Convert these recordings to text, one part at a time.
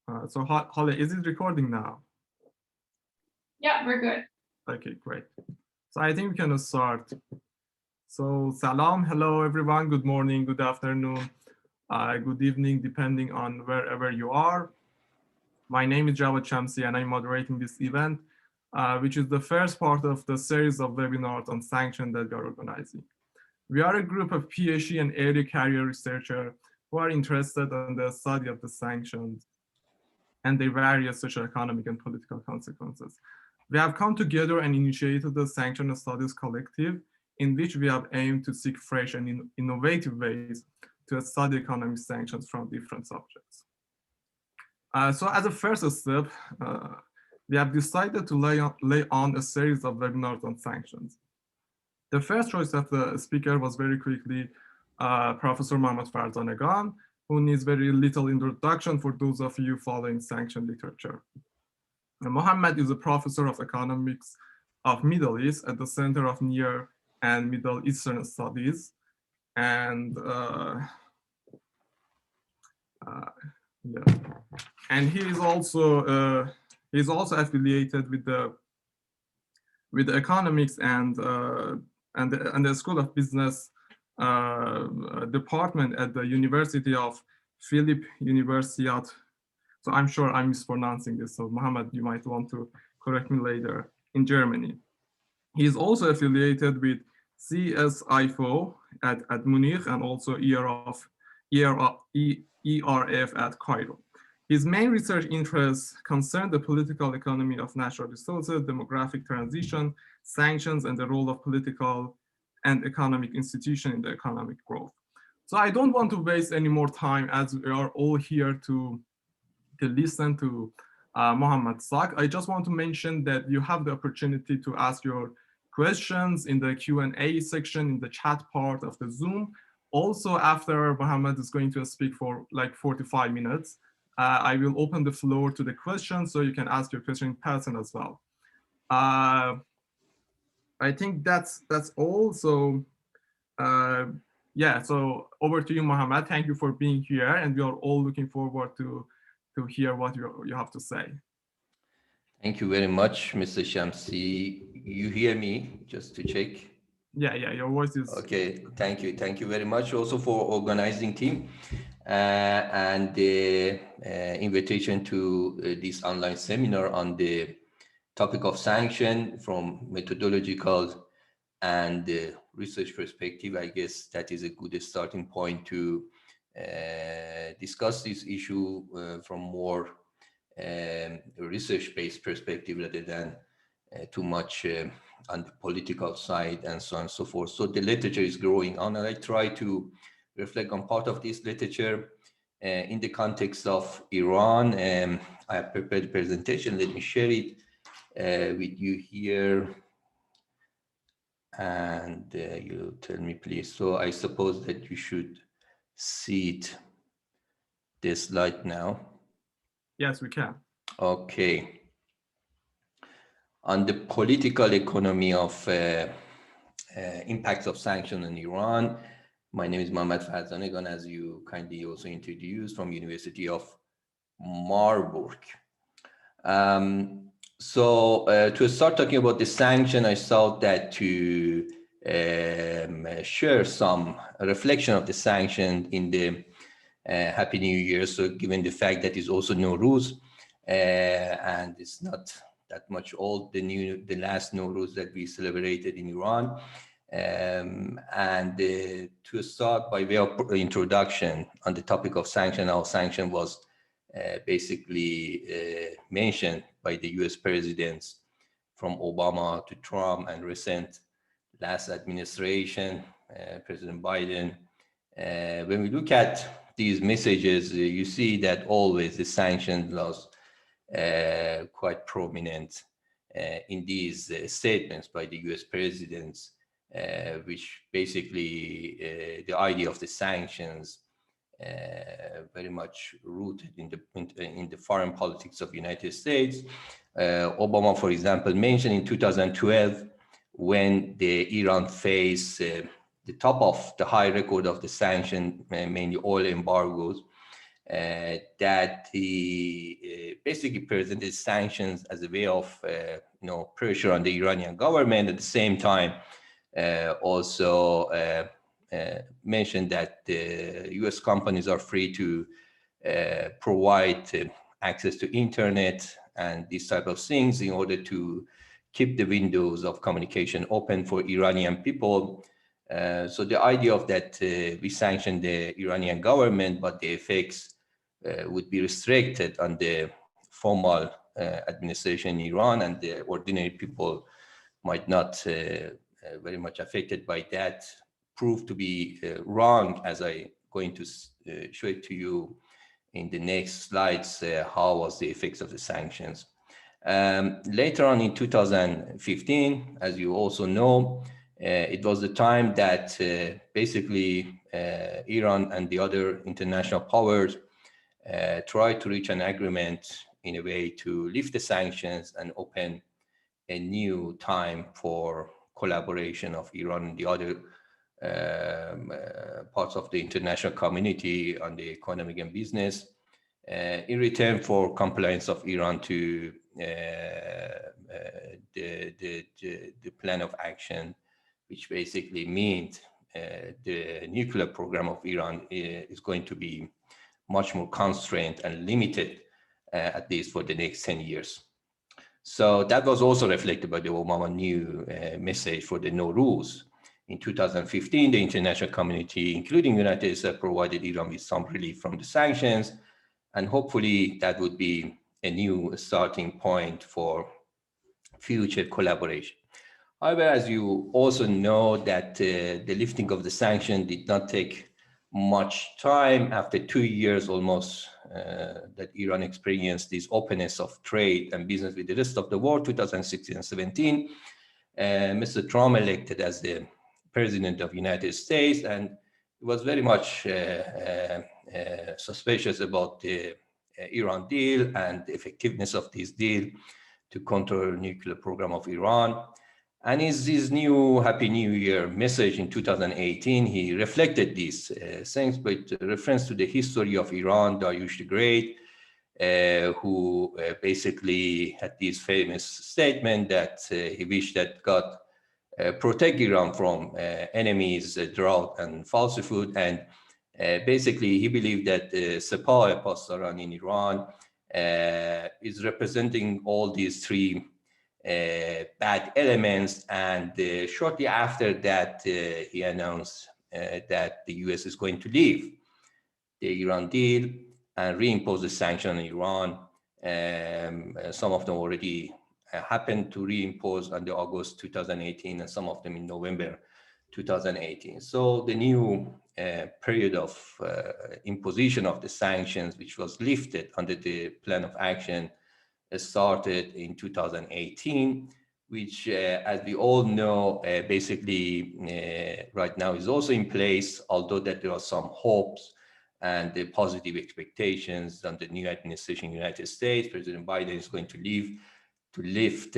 Holly, is it recording now? Yeah, we're good. Okay, great. So I think we can start. So salam, hello everyone, good morning, good afternoon, good evening, depending on wherever you are. My name is Jawad Shamsi and I'm moderating this event, which is the first part of the series of webinars on sanctions that we are organizing. We are a group of PhD and early career researchers who are interested in the study of the sanctions and their various social, economic, and political consequences. We have come together and initiated the Sanction Studies Collective, in which we have aimed to seek fresh and innovative ways to study economic sanctions from different subjects. So as a first step, we have decided to lay on a series of webinars on sanctions. The first choice of the speaker was very quickly Professor Mohammad Farzanegan, who needs very little introduction for those of you following sanction literature. Mohammad is a professor of economics of Middle East at the Center of Near and Middle Eastern Studies. And yeah. And he is also affiliated with the economics and the School of Business department at the University of Philipp Universität. So I'm sure I'm mispronouncing this. So Mohammad, you might want to correct me later, in Germany. He is also affiliated with CSIFO at Munich and also ERF at Cairo. His main research interests concern the political economy of natural resources, demographic transition, sanctions, and the role of political and economic institutions in the economic growth. So I don't want to waste any more time as we are all here to listen to Mohammad's talk. I just want to mention that you have the opportunity to ask your questions in the Q&A section in the chat part of the Zoom. Also, after Mohammad is going to speak for like 45 minutes, I will open the floor to the questions so you can ask your question in person as well. I think that's all. So yeah, so over to you, Mohammad. Thank you for being here, and we are all looking forward to hear what you have to say. Thank you very much, Mr. Shamsi. You hear me, just to check? Yeah, your voice is... Okay, thank you. Thank you very much also for organizing team and the invitation to this online seminar on the topic of sanction from methodological and research perspective. I guess that is a good starting point to discuss this issue from more research-based perspective rather than too much on the political side and so on and so forth. So the literature is growing on, and I try to reflect on part of this literature in the context of Iran. I have prepared a presentation. Let me share it with you here. And you tell me, please. So I suppose that you should see it, this slide now. Yes, we can. Okay. On the political economy of impacts of sanctions in Iran, my name is Mohammad Farzanegan, as you kindly also introduced, from University of Marburg. So to start talking about the sanction, I thought that to share some reflection of the sanction in the Happy New Year. So given the fact that it's also Nowruz, and it's not that much old, the last Nowruz that we celebrated in Iran. And to start by way of introduction on the topic of sanction, how sanction was basically mentioned by the US presidents from Obama to Trump and recent last administration, President Biden. When we look at these messages, you see that always the sanction was quite prominent in these statements by the US presidents, which basically the idea of the sanctions very much rooted in the foreign politics of the United States. Obama, for example, mentioned in 2012 when the Iran faced the top of the high record of the sanction, mainly oil embargoes, that he basically presented sanctions as a way of pressure on the Iranian government. At the same time, also mentioned that the U.S. companies are free to provide access to internet and these type of things in order to keep the windows of communication open for Iranian people. So the idea of that we sanction the Iranian government, but the effects would be restricted on the formal administration in Iran, and the ordinary people might not very much affected by that, proved to be wrong, as I going to show it to you in the next slides, how was the effects of the sanctions. Later on in 2015, as you also know, it was the time that basically Iran and the other international powers tried to reach an agreement in a way to lift the sanctions and open a new time for collaboration of Iran and the other parts of the international community on the economic and business in return for compliance of Iran to the plan of action, which basically means the nuclear program of Iran is going to be much more constrained and limited, at least for the next 10 years. So that was also reflected by the Obama new message for the no rules. In 2015, the international community, including the United States, provided Iran with some relief from the sanctions, and hopefully that would be a new starting point for future collaboration. However, as you also know, that the lifting of the sanction did not take much time. After 2 years almost that Iran experienced this openness of trade and business with the rest of the world, 2016 and 17, Mr. Trump elected as the president of the United States, and he was very much suspicious about the Iran deal and the effectiveness of this deal to control the nuclear program of Iran. And in his new Happy New Year message in 2018, he reflected these things with reference to the history of Iran, Dariush the Great, who basically had this famous statement that he wished that God protect Iran from enemies, drought, and falsehood. And basically, he believed that Sepah Pastaran in Iran is representing all these three bad elements. And shortly after that, he announced that the US is going to leave the Iran deal and reimpose the sanction on Iran. Some of them already happened to reimpose on the August 2018, and some of them in November 2018. So the new period of imposition of the sanctions, which was lifted under the plan of action, started in 2018, which, as we all know, basically right now is also in place, although that there are some hopes and the positive expectations on the new administration in the United States. President Biden is going to lift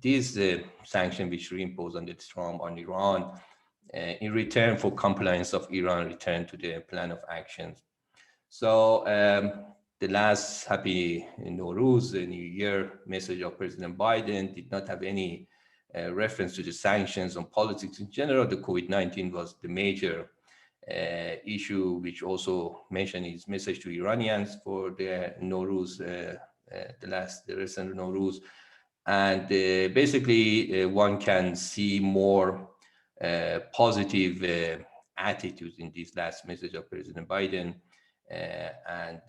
these sanctions which reimposed under Trump on Iran in return for compliance of Iran return to the plan of actions. So the last Happy Nowruz, the New Year message of President Biden did not have any reference to the sanctions on politics in general. The COVID-19 was the major issue, which also mentioned his message to Iranians for the Nowruz, the recent Nowruz. And basically, one can see more positive attitudes in this last message of President Biden, and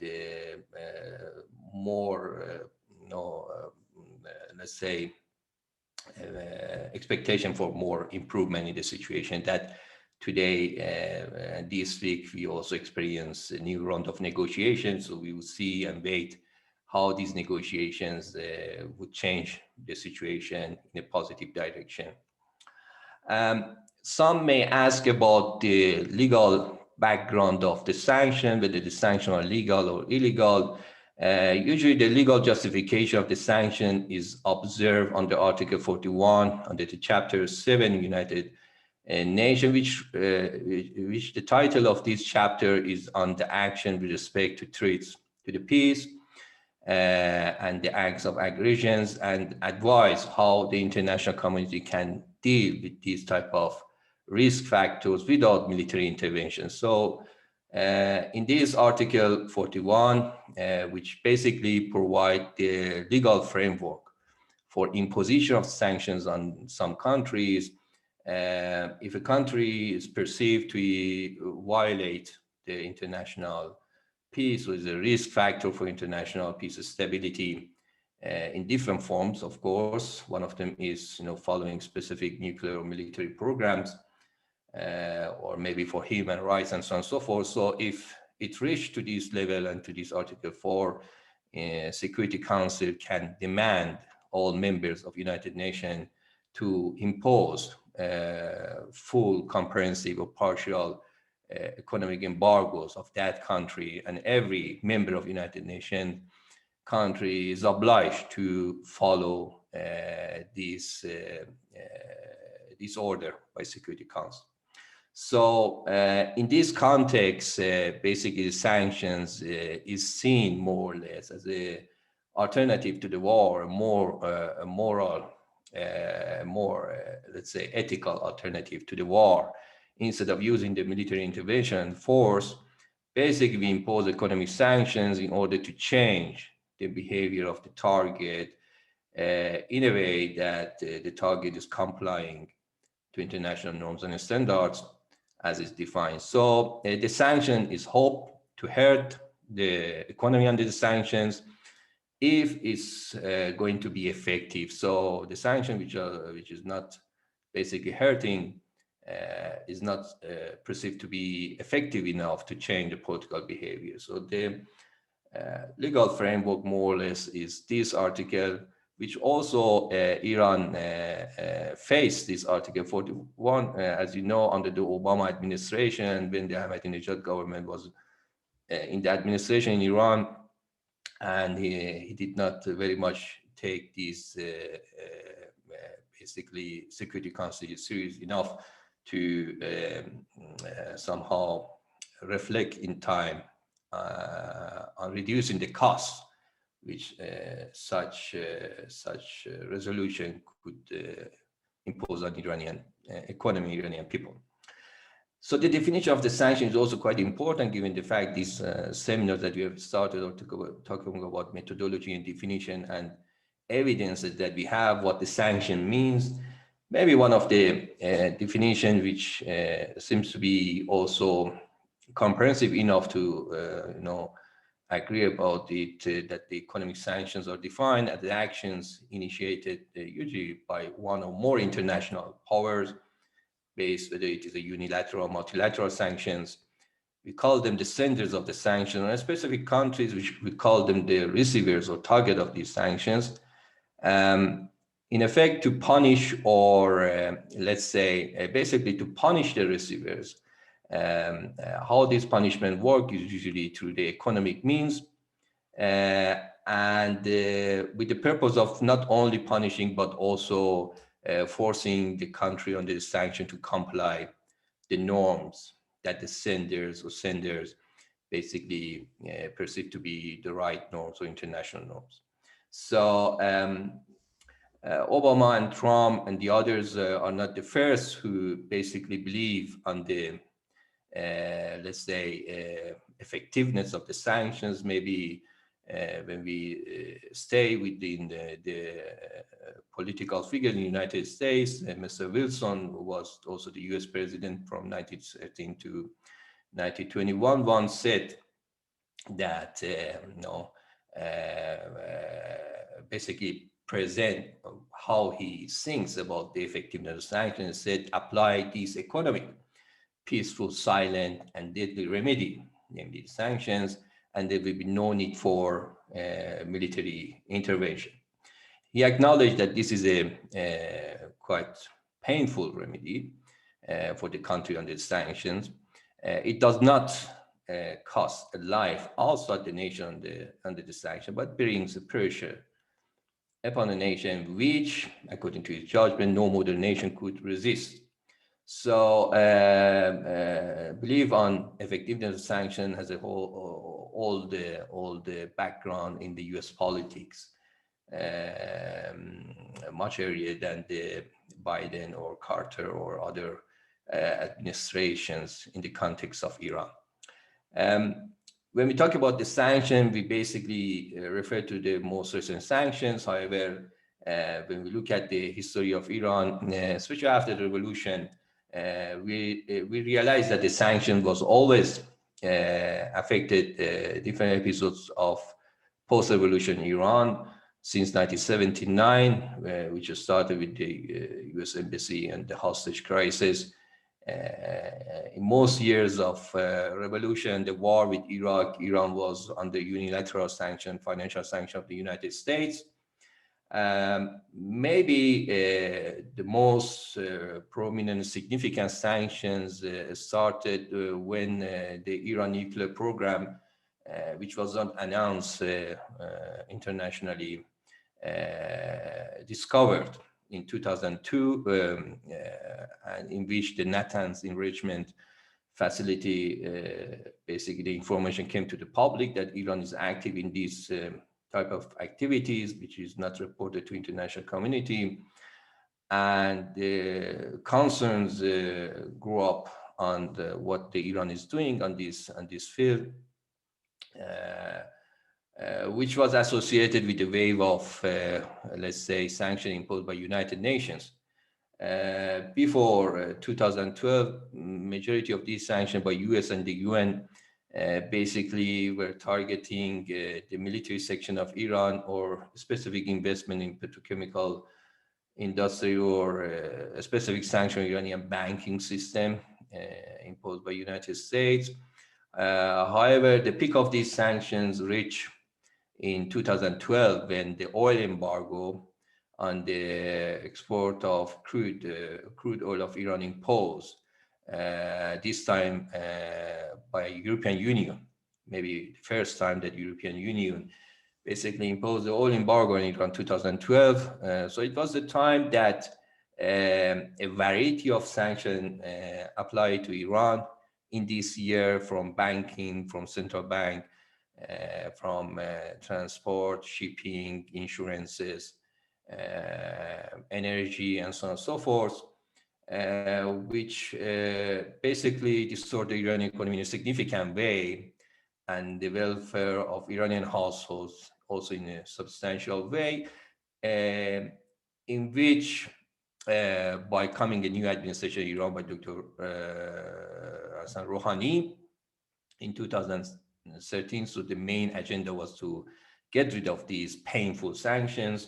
more, let's say, expectation for more improvement in the situation. That today, this week, we also experience a new round of negotiations. So we will see and wait how these negotiations would change the situation in a positive direction. Some may ask about the legal background of the sanction, whether the sanction are legal or illegal. Usually the legal justification of the sanction is observed under Article 41, under the Chapter 7 United a nation which the title of this chapter is on the action with respect to threats to the peace and the acts of aggressions, and advise how the international community can deal with these type of risk factors without military intervention. So in this Article 41, which basically provide the legal framework for imposition of sanctions on some countries, if a country is perceived to violate the international peace, or is a risk factor for international peace and stability in different forms, of course. One of them is, following specific nuclear or military programs, or maybe for human rights and so on and so forth. So if it reached to this level and to this Article 4, Security Council can demand all members of United Nations to impose full, comprehensive, or partial economic embargoes of that country, and every member of United Nations country is obliged to follow this order by Security Council. So in this context, basically sanctions is seen more or less as a alternative to the war, a moral, let's say, ethical alternative to the war. Instead of using the military intervention force, basically we impose economic sanctions in order to change the behavior of the target in a way that the target is complying to international norms and standards as is defined. So the sanction is hoped to hurt the economy under the sanctions if it's going to be effective. So the sanction which is not basically hurting is not perceived to be effective enough to change the political behavior. So the legal framework more or less is this article, which also Iran faced this Article 41, as you know, under the Obama administration, when the Ahmadinejad government was in the administration in Iran, and he did not very much take these basically Security Council serious enough to somehow reflect in time on reducing the costs which such resolution could impose on Iranian economy, Iranian people. So the definition of the sanction is also quite important, given the fact these seminars that we have started or talking about methodology and definition and evidences that we have what the sanction means. Maybe one of the definition which seems to be also comprehensive enough to agree about it, that the economic sanctions are defined as the actions initiated usually by one or more international powers, based whether it is a unilateral or multilateral sanctions. We call them the senders of the sanction, and specific countries, which we call them the receivers or target of these sanctions. In effect, to punish or let's say basically to punish the receivers. How this punishment work is usually through the economic means, and with the purpose of not only punishing but also forcing the country under the sanction to comply the norms that the senders basically perceive to be the right norms or international norms. So Obama and Trump and the others are not the first who basically believe on the let's say effectiveness of the sanctions. Maybe when we stay within the political figure in the United States, Mr. Wilson, who was also the US president from 1913 to 1921, once said that basically present how he thinks about the effectiveness of sanctions, said apply these economic, peaceful, silent, and deadly remedy, namely the sanctions, and there will be no need for military intervention. He acknowledged that this is a quite painful remedy for the country under the sanctions. It does not cost a life outside the nation under the sanction, but brings a pressure upon a nation which, according to his judgment, no modern nation could resist. So belief on effectiveness of sanction has a whole all the background in the U.S. politics, much earlier than the Biden or Carter or other administrations in the context of Iran. When we talk about the sanction, we basically refer to the most recent sanctions. However, when we look at the history of Iran, especially after the revolution, we realize that the sanction was always affected different episodes of post-revolution Iran since 1979, which started with the US Embassy and the hostage crisis. In most years of revolution, the war with Iraq, Iran was under unilateral sanction, financial sanction of the United States. Maybe the most prominent significant sanctions started when the Iran nuclear program, which was not announced internationally, discovered in 2002, and in which the Natanz enrichment facility, basically the information came to the public that Iran is active in these type of activities, which is not reported to international community. And the concerns grew up on what the Iran is doing on this field, which was associated with the wave of, let's say, sanction imposed by United Nations. Before 2012, majority of these sanctions by US and the UN basically were targeting the military section of Iran or specific investment in petrochemical industry or a specific sanction on Iranian banking system imposed by United States. However, the peak of these sanctions reached in 2012 when the oil embargo on the export of crude oil of Iran imposed, this time by European Union, maybe the first time that European Union basically imposed the oil embargo in Iran 2012. So it was the time that a variety of sanctions applied to Iran in this year, from banking, from central bank, from transport, shipping, insurances, energy, and so on and so forth, which basically distort the Iranian economy in a significant way, and the welfare of Iranian households also in a substantial way, in which by coming a new administration in Iran by Dr. Hassan Rouhani in 2013, so the main agenda was to get rid of these painful sanctions.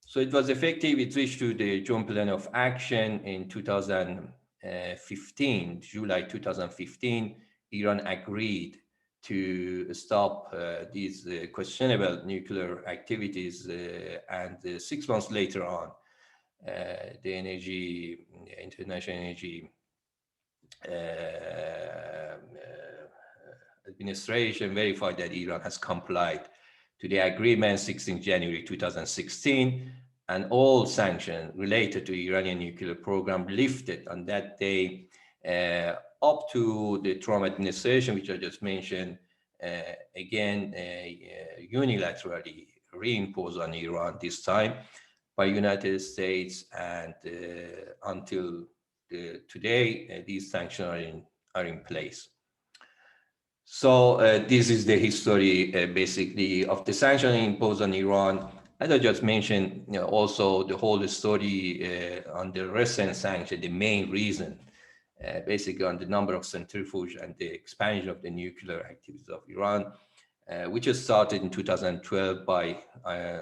So it was effective. It reached to the Joint Plan of Action in 2015, July 2015. Iran agreed to stop these questionable nuclear activities, and 6 months later on, the International Energy Administration verified that Iran has complied to the agreement 16 January 2016, and all sanctions related to Iranian nuclear program lifted on that day, up to the Trump administration, which I just mentioned, again, unilaterally reimposed on Iran, this time by United States, and until today, these sanctions are in place. So this is the history, basically, of the sanctions imposed on Iran. As I just mentioned, also the whole story on the recent sanction, the main reason, basically on the number of centrifuge and the expansion of the nuclear activities of Iran, which has started in 2012 by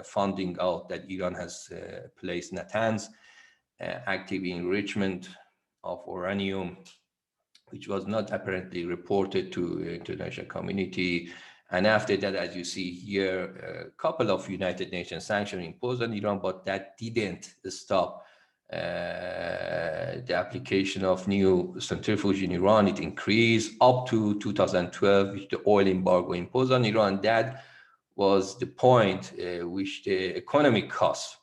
finding out that Iran has placed Natanz active enrichment of uranium, which was not apparently reported to the international community. And after that, as you see here, a couple of United Nations sanctions imposed on Iran, but that didn't stop the application of new centrifuge in Iran. It increased up to 2012, which the oil embargo imposed on Iran. That was the point which the economic costs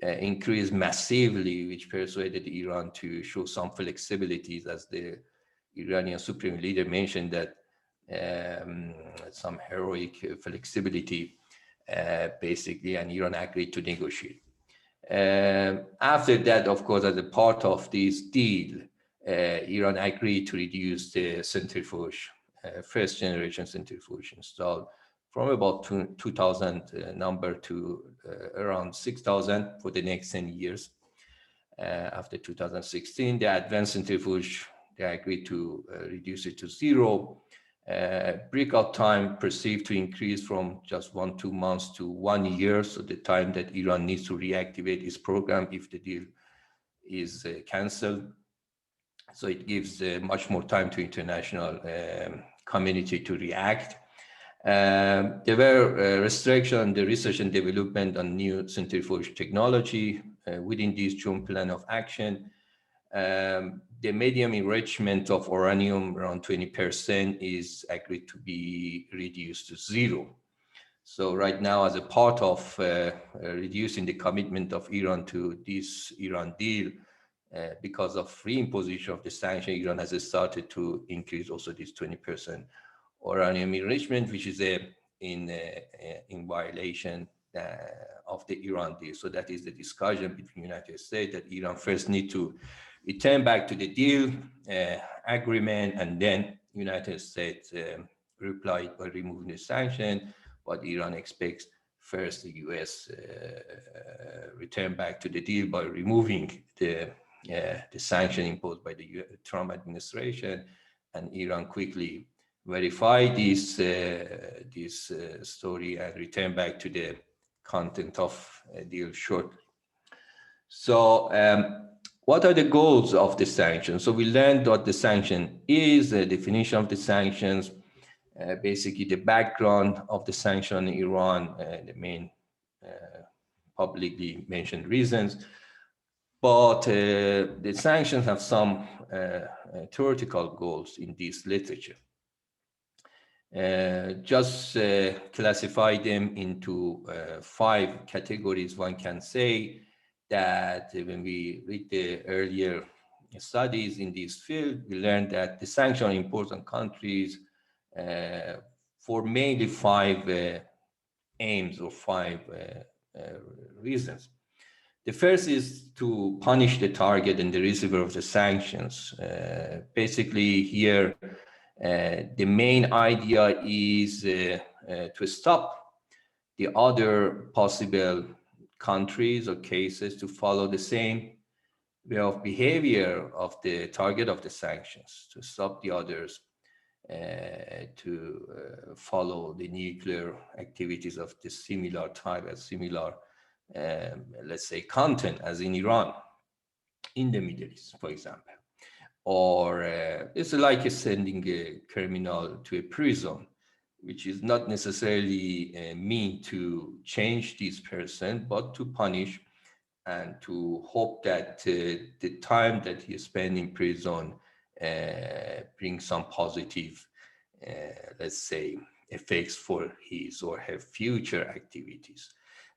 increased massively, which persuaded Iran to show some flexibilities, as the Iranian supreme leader mentioned that some heroic flexibility, basically, and Iran agreed to negotiate. After that, of course, as a part of this deal, Iran agreed to reduce the centrifuge, first generation centrifuge installed from about 2,000 number to around 6,000 for the next 10 years. After 2016, the advanced centrifuge, they agreed to reduce it to zero. Breakout time perceived to increase from just 1-2 months to 1 year. So the time that Iran needs to reactivate its program if the deal is canceled. So it gives much more time to international community to react. There were restrictions on the research and development on new centrifuge technology within this joint plan of action. The medium enrichment of uranium, around 20%, is agreed to be reduced to zero. So right now, as a part of reducing the commitment of Iran to this Iran deal, because of reimposition of the sanction, Iran has started to increase also this 20% uranium enrichment, which is in violation of the Iran deal. So that is the discussion between the United States that Iran first need to return back to the deal agreement, and then United States replied by removing the sanction. But Iran expects first the US return back to the deal by removing the sanction imposed by the Trump administration, and Iran quickly verify this story and return back to the content of deal shortly. So what are the goals of the sanctions? So we learned what the sanction is, the definition of the sanctions, basically the background of the sanction on Iran, the main publicly mentioned reasons. But the sanctions have some theoretical goals in this literature. Just classify them into 5 categories. One can say that when we read the earlier studies in this field, we learned that the sanction on important countries for mainly 5 aims or 5 reasons. The first is to punish the target and the receiver of the sanctions. Basically here, the main idea is to stop the other possible countries or cases to follow the same way of behavior of the target of the sanctions, to stop the others to follow the nuclear activities of the similar type and similar, let's say, content as in Iran, in the Middle East, for example. Or it's like sending a criminal to a prison, which is not necessarily mean to change this person, but to punish and to hope that the time that he spent in prison brings some positive, let's say, effects for his or her future activities.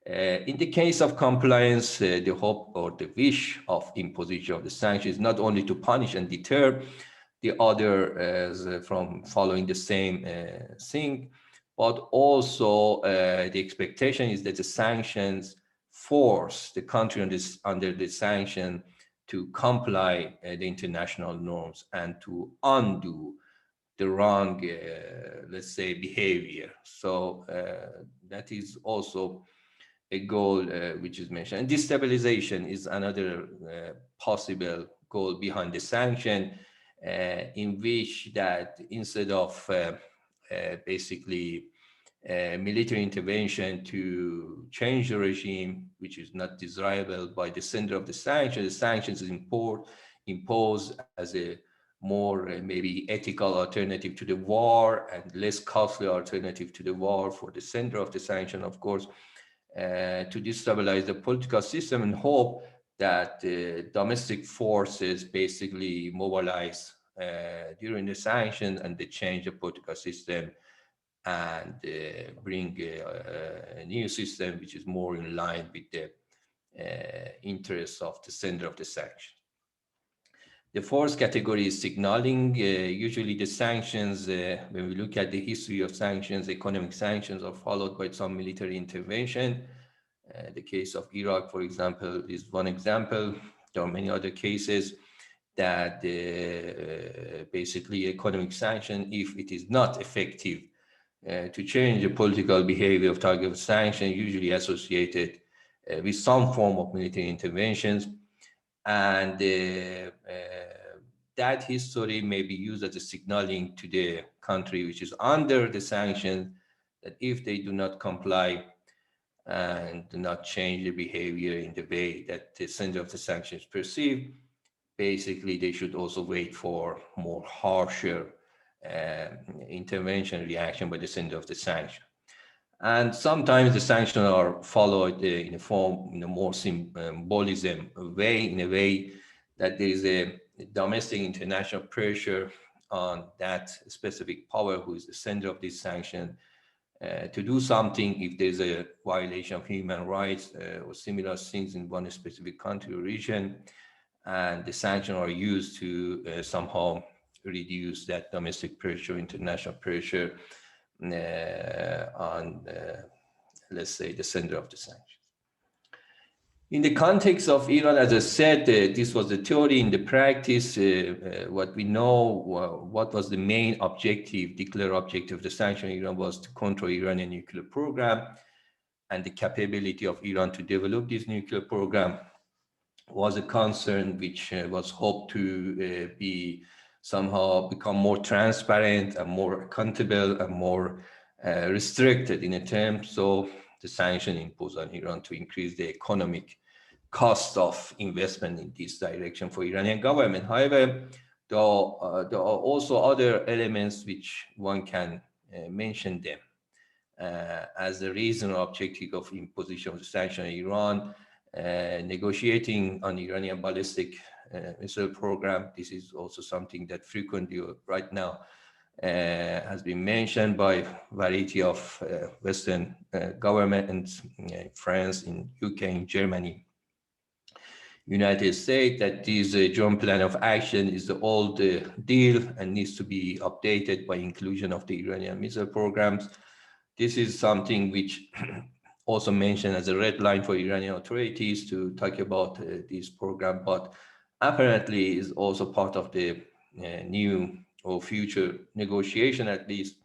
In the case of compliance, the hope or the wish of imposition of the sanctions is not only to punish and deter the others from following the same thing, but also the expectation is that the sanctions force the country under the sanction to comply the international norms and to undo the wrong, let's say, behavior. So that is also a goal which is mentioned. And destabilization is another possible goal behind the sanction, in which that instead of basically military intervention to change the regime, which is not desirable by the center of the sanctions is imposed as a more maybe ethical alternative to the war and less costly alternative to the war for the center of the sanction, of course, to destabilize the political system and hope that domestic forces basically mobilize during the sanctions and they change the political system and bring a new system which is more in line with the interests of the sender of the sanction. The fourth category is signaling. Usually the sanctions, when we look at the history of sanctions, economic sanctions are followed by some military intervention. The case of Iraq, for example, is one example. There are many other cases that basically economic sanction, if it is not effective to change the political behavior of target of sanction, usually associated with some form of military interventions. And that history may be used as a signaling to the country which is under the sanctions that if they do not comply and do not change the behavior in the way that the sender of the sanctions perceive, basically they should also wait for more harsher intervention reaction by the sender of the sanction. And sometimes the sanctions are followed in a more symbolism way, in a way that there is a domestic international pressure on that specific power who is the sender of this sanction to do something if there's a violation of human rights or similar things in one specific country or region, and the sanctions are used to somehow reduce that domestic pressure, international pressure on, let's say, the sender of the sanctions. In the context of Iran, as I said, this was the theory. In the practice, what we know, what was the main objective, declared objective of the sanction Iran was to control Iranian nuclear program, and the capability of Iran to develop this nuclear program was a concern which was hoped to be somehow become more transparent and more accountable and more restricted in terms of the sanction imposed on Iran to increase the economic cost of investment in this direction for Iranian government. However, there are also other elements which one can mention them as the reason or objective of imposition of the sanction on Iran. Negotiating on Iranian ballistic missile program. This is also something that frequently right now has been mentioned by variety of Western governments, France, in UK, in Germany, United States, that this joint plan of action is the old deal and needs to be updated by inclusion of the Iranian missile programs. This is something which also mentioned as a red line for Iranian authorities to talk about this program, but apparently is also part of the new or future negotiation, at least,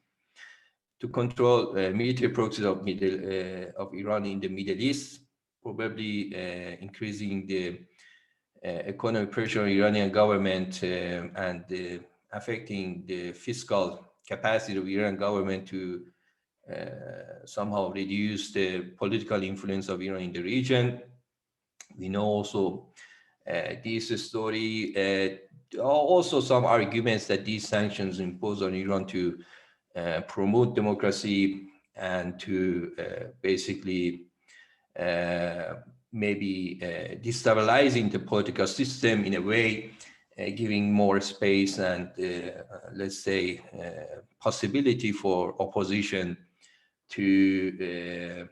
to control military proxies of Iran in the Middle East, probably increasing the economic pressure on Iranian government and affecting the fiscal capacity of Iranian government to somehow reduce the political influence of Iran in the region. We know also this story. There are also some arguments that these sanctions imposed on Iran to promote democracy and to basically maybe destabilizing the political system in a way, giving more space and let's say possibility for opposition to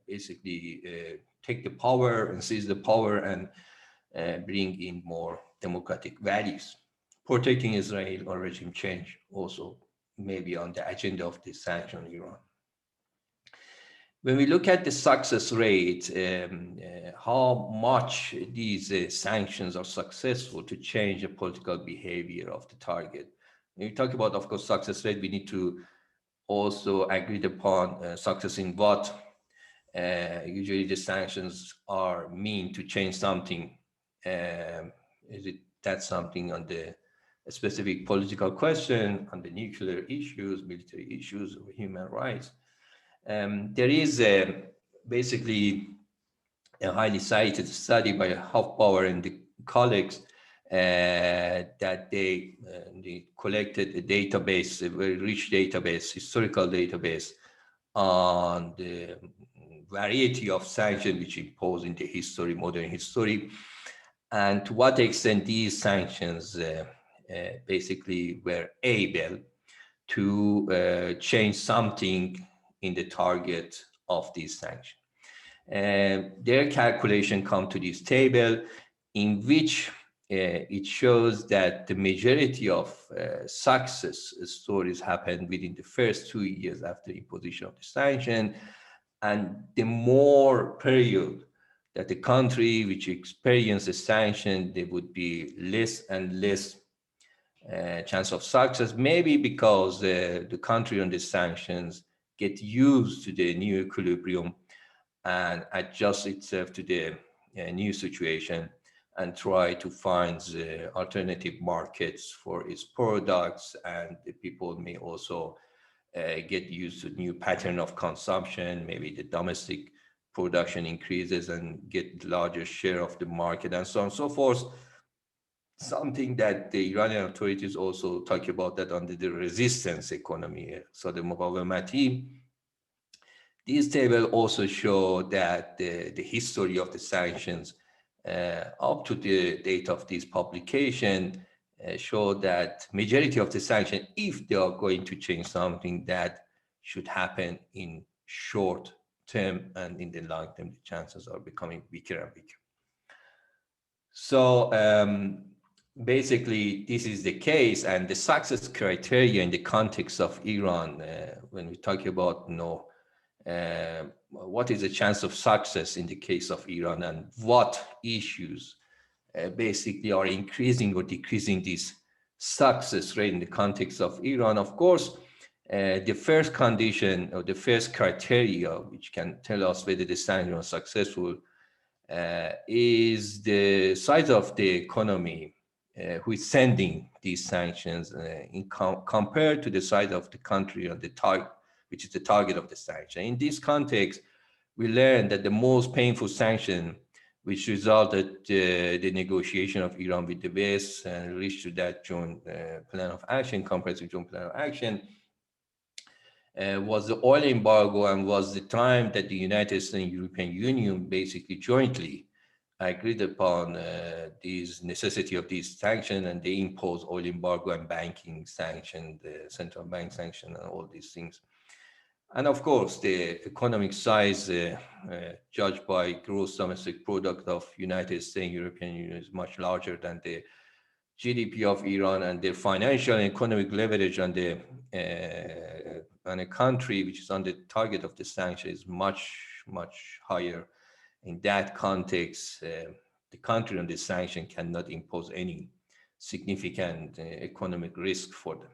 basically take the power and seize the power and bring in more democratic values. Protecting Israel or regime change also maybe on the agenda of this sanction on Iran. When we look at the success rate, how much these sanctions are successful to change the political behavior of the target. When we talk about, of course, success rate, we need to also agreed upon success in what usually the sanctions are mean to change something. Is it that something on the specific political question, on the nuclear issues, military issues, or human rights? There is basically a highly cited study by Hofbauer and the colleagues that they collected a database, a very rich database, historical database on the variety of sanctions which imposed in the history, modern history, and to what extent these sanctions basically were able to change something in the target of these sanctions. Their calculation come to this table in which it shows that the majority of success stories happened within the first 2 years after imposition of the sanction, and the more period that the country which experienced the sanction, there would be less and less chance of success, maybe because the country on the sanctions get used to the new equilibrium and adjust itself to the new situation and try to find alternative markets for its products, and the people may also get used to new pattern of consumption. Maybe the domestic production increases and get larger share of the market and so on and so forth. Something that the Iranian authorities also talk about that under the resistance economy. So the Muqawamati, this table also show that the history of the sanctions up to the date of this publication show that majority of the sanction, if they are going to change something, that should happen in short term, and in the long term, the chances are becoming weaker and weaker. So basically, this is the case, and the success criteria in the context of Iran, when we talk about what is the chance of success in the case of Iran, and what issues basically are increasing or decreasing this success rate in the context of Iran. Of course, the first condition or the first criteria which can tell us whether the sanctions are successful is the size of the economy who is sending these sanctions compared to the size of the country on the target, which is the target of the sanction. In this context, we learned that the most painful sanction, which resulted the negotiation of Iran with the West and reached to that joint plan of action, comprehensive joint plan of action, was the oil embargo, and was the time that the United States and European Union basically jointly agreed upon this necessity of these sanctions, and they imposed oil embargo and banking sanction, the central bank sanction, and all these things. And of course, the economic size judged by gross domestic product of United States and European Union is much larger than the GDP of Iran, and their financial and economic leverage on a country which is on the target of the sanction is much, much higher. In that context, the country on the sanction cannot impose any significant economic risk for them.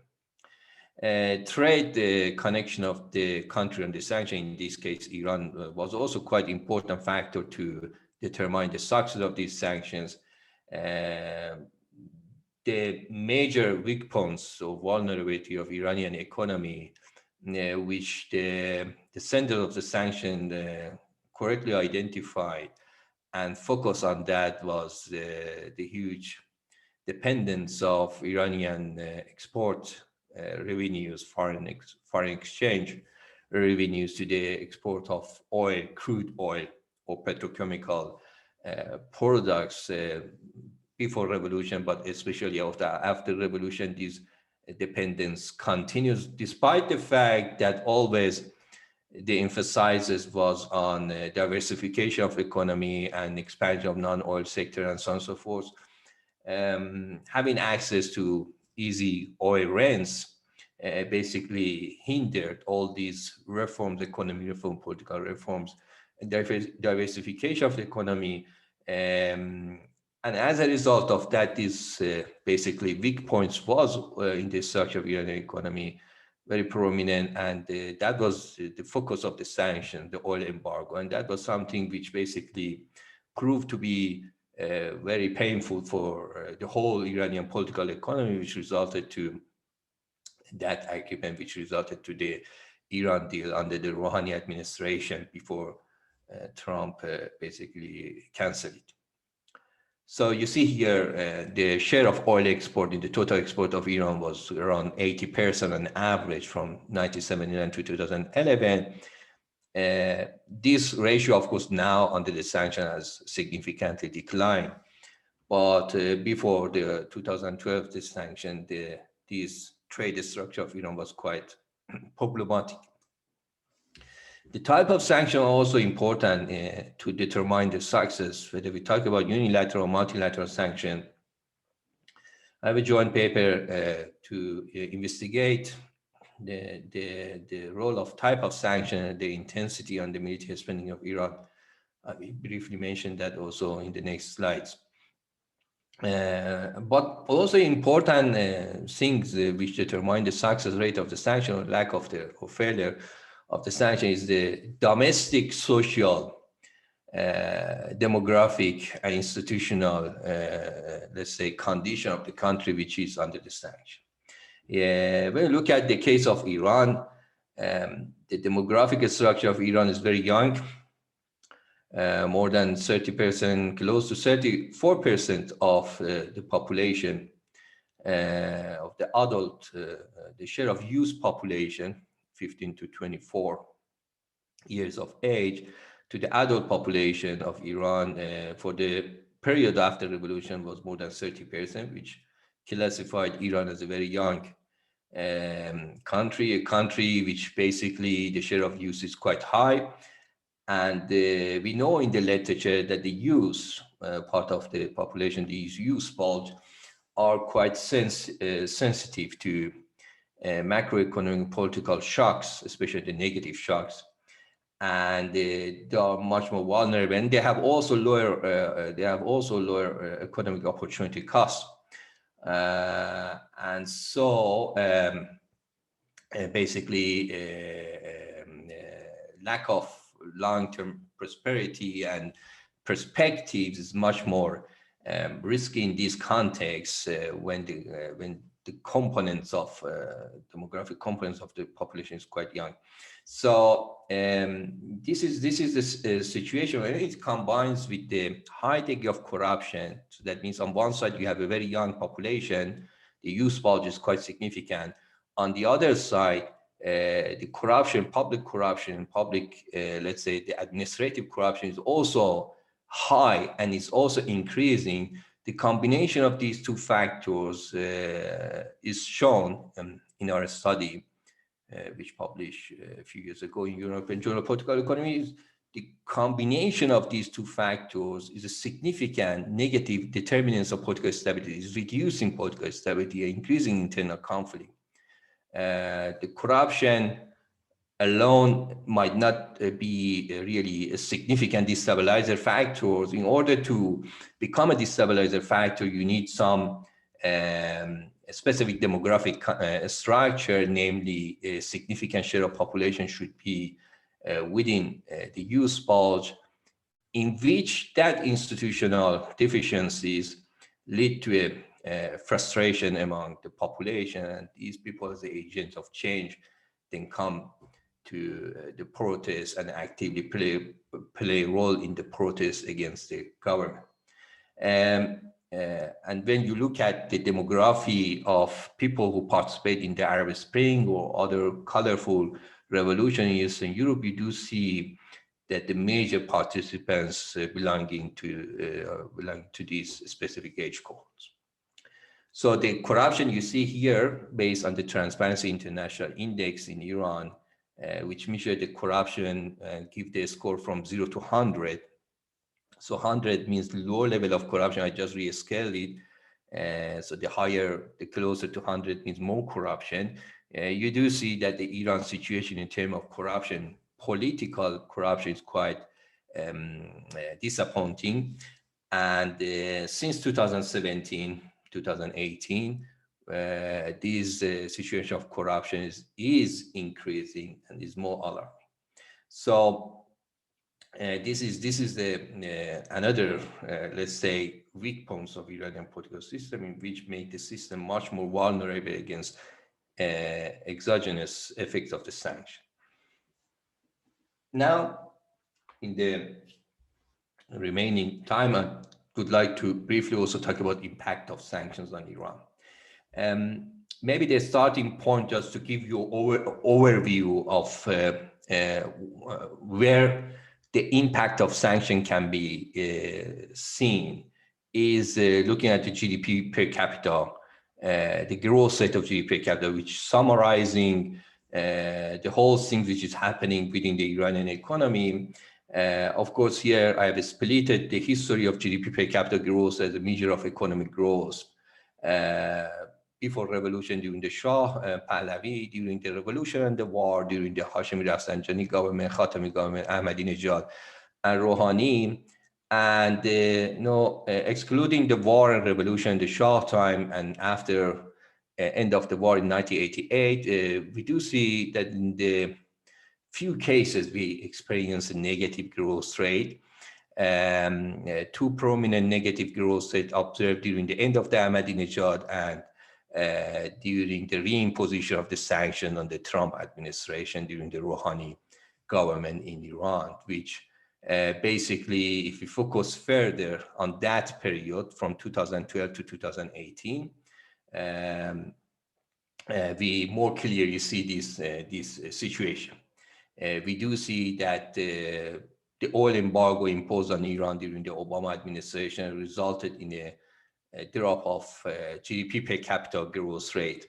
Trade connection of the country on the sanction, in this case Iran, was also quite important factor to determine the success of these sanctions. The major weak points or vulnerability of Iranian economy, which the sender of the sanction correctly identified and focused on, that was the huge dependence of Iranian export revenues, foreign exchange revenues to the export of oil, crude oil, or petrochemical products before revolution, but especially after revolution. This dependence continues, despite the fact that always the emphasis was on diversification of economy and expansion of non-oil sector and so on and so forth. Having access to easy oil rents basically hindered all these reforms, economic reform, political reforms, diversification of the economy. And as a result of that, this basically weak points was in the structure of Iranian economy very prominent, and that was the focus of the sanction, the oil embargo, and that was something which basically proved to be very painful for the whole Iranian political economy, which resulted to that agreement, which resulted to the Iran deal under the Rouhani administration before Trump basically canceled it. So you see here, the share of oil export in the total export of Iran was around 80% on average from 1979 to 2011. This ratio, of course, now under the sanction has significantly declined. But before the 2012 the sanction, this trade structure of Iran was quite problematic. The type of sanction are also important to determine the success, whether we talk about unilateral or multilateral sanction. I have a joint paper to investigate the role of type of sanction and the intensity on the military spending of Iran. I will briefly mention that also in the next slides. But also important things which determine the success rate of the sanction or lack of or failure of the sanction is the domestic social, demographic and institutional, let's say, condition of the country which is under the sanction. When you look at the case of Iran, the demographic structure of Iran is very young. More than 30%, close to 34% of the population, of the adult, the share of youth population, 15 to 24 years of age, to the adult population of Iran for the period after revolution was more than 30%, which classified Iran as a very young country, a country which basically the share of youth is quite high. And we know in the literature that the youth, part of the population, these youth bulge, are quite sensitive to macroeconomic political shocks, especially the negative shocks. And they are much more vulnerable, and they have also lower economic opportunity costs. And so basically lack of long-term prosperity and perspectives is much more risky in these contexts when the components of demographic components of the population is quite young. So this is the situation where it combines with the high degree of corruption. So that means on one side you have a very young population, the youth bulge is quite significant. On the other side, the corruption, public, let's say the administrative corruption is also high and is also increasing. The combination of these two factors is shown in our study, which published a few years ago in European Journal of Political Economy. The combination of these two factors is a significant negative determinants of political stability, is reducing political stability, increasing internal conflict. The corruption alone might not be really a significant destabilizer factor. In order to become a destabilizer factor, you need some specific demographic structure, namely a significant share of population should be within the youth bulge, in which that institutional deficiencies lead to a frustration among the population, and these people as the agents of change then come to the protest and actively play a role in the protest against the government. And when you look at the demography of people who participate in the Arab Spring or other colorful revolution in Eastern Europe, you do see that the major participants belonging to these specific age cohorts. So the corruption you see here, based on the Transparency International Index in Iran, which measure the corruption and give the score from 0 to 100. So 100 means lower level of corruption. I just rescaled it. So the closer to 100 means more corruption. You do see that the Iran situation in terms of corruption, political corruption, is quite disappointing. And since 2017, 2018, this situation of corruption is increasing and is more alarming. So this is the another, let's say, weak points of Iranian political system, in which make the system much more vulnerable against exogenous effects of the sanction. Now, in the remaining time, I would like to briefly also talk about the impact of sanctions on Iran. Maybe the starting point, just to give you an overview of where the impact of sanction can be seen, is looking at the GDP per capita, the gross rate of GDP per capita, which summarizing the whole thing which is happening within the Iranian economy. Of course, here I have split the history of GDP per capita growth as a measure of economic growth. Before revolution, during the Shah Pahlavi, during the revolution and the war, during the Hashemi Rafsanjani government, Khatami government, Ahmadinejad, and Rouhani, and excluding the war and revolution, the Shah time, and after end of the war in 1988, we do see that in the few cases we experience a negative growth rate. Two prominent negative growth rates observed during the end of the Ahmadinejad and during the reimposition of the sanction on the Trump administration during the Rouhani government in Iran, which basically, if we focus further on that period from 2012 to 2018, we more clearly see this situation. We do see that the oil embargo imposed on Iran during the Obama administration resulted in a drop of GDP per capita growth rate.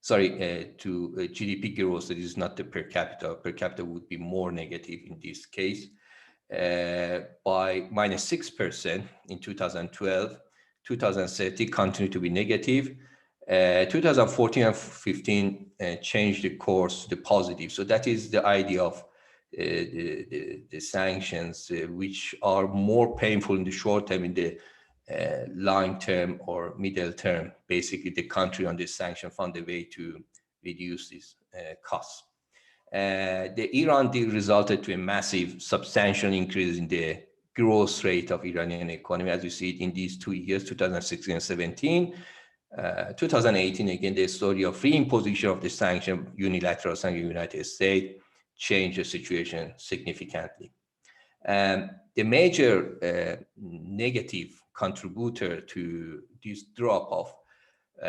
Sorry, to GDP growth, it is not the per capita. Per capita would be more negative in this case, by -6% in 2012. 2030 continued to be negative. 2014 and 15 changed the course to positive. So that is the idea of the sanctions, which are more painful in the short term, in the long term or middle term. Basically, the country on this sanction found a way to reduce these costs. The Iran deal resulted to a massive, substantial increase in the growth rate of Iranian economy, as you see it in these 2 years, 2016 and 17. 2018, again, the story of reimposition of the sanction, unilateral sanction, United States, changed the situation significantly. The major negative contributor to this drop of,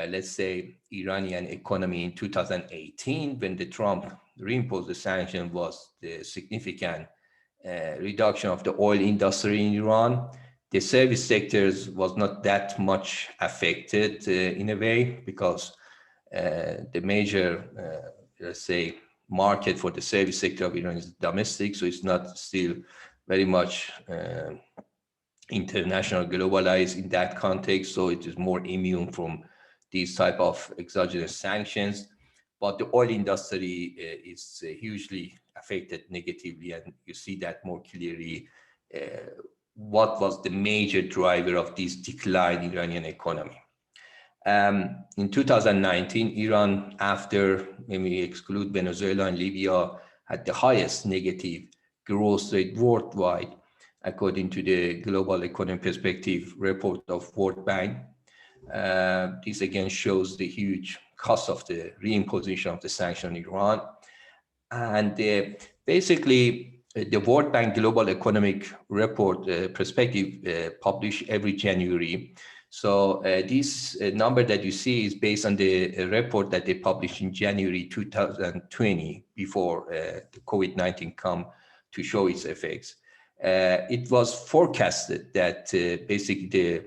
let's say, Iranian economy in 2018, when the Trump reimposed the sanction, was the significant reduction of the oil industry in Iran. The service sectors was not that much affected in a way, because the major, let's say, market for the service sector of Iran is domestic, so it's not still very much international, globalized in that context, so it is more immune from these type of exogenous sanctions. But the oil industry is hugely affected negatively, and you see that more clearly. What was the major driver of this decline in Iranian economy? In 2019, Iran, after, when we exclude Venezuela and Libya, had the highest negative growth rate worldwide, according to the Global Economic Perspective report of World Bank. This again shows the huge cost of the reimposition of the sanction on Iran. And basically, the World Bank Global Economic Report perspective published every January. So this number that you see is based on the report that they published in January 2020, before the COVID-19 come to show its effects. It was forecasted that basically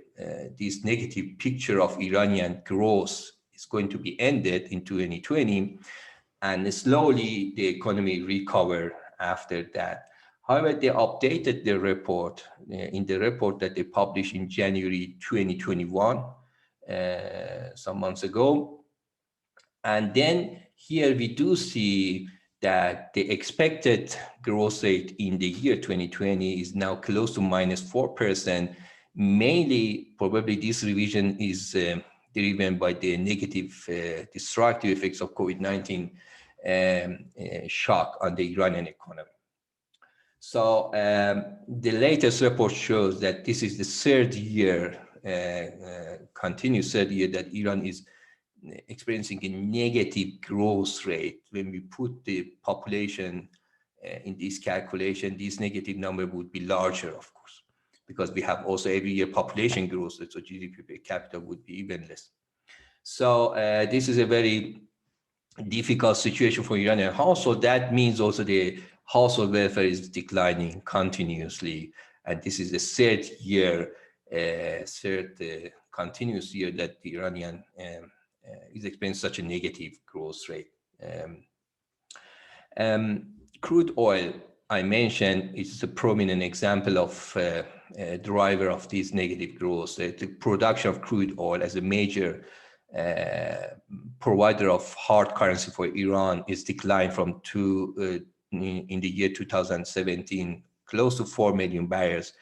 this negative picture of Iranian growth is going to be ended in 2020, and slowly the economy recover after that. However, they updated the report in the report that they published in January 2021, some months ago. And then here we do see that the expected growth rate in the year 2020 is now close to -4%. Mainly, probably this revision is driven by the negative destructive effects of COVID-19 shock on the Iranian economy. So the latest report shows that this is the third year, continuous third year, that Iran is experiencing a negative growth rate. When we put the population in this calculation, this negative number would be larger, of course, because we have also every year population growth, so GDP per capita would be even less. So this is a very difficult situation for Iranian household. That means also the household welfare is declining continuously, and this is the third year, continuous year that the Iranian is experiencing such a negative growth rate. Crude oil, I mentioned, is a prominent example of a driver of these negative growth. The production of crude oil as a major provider of hard currency for Iran is declined from in the year 2017, close to 4 million barrels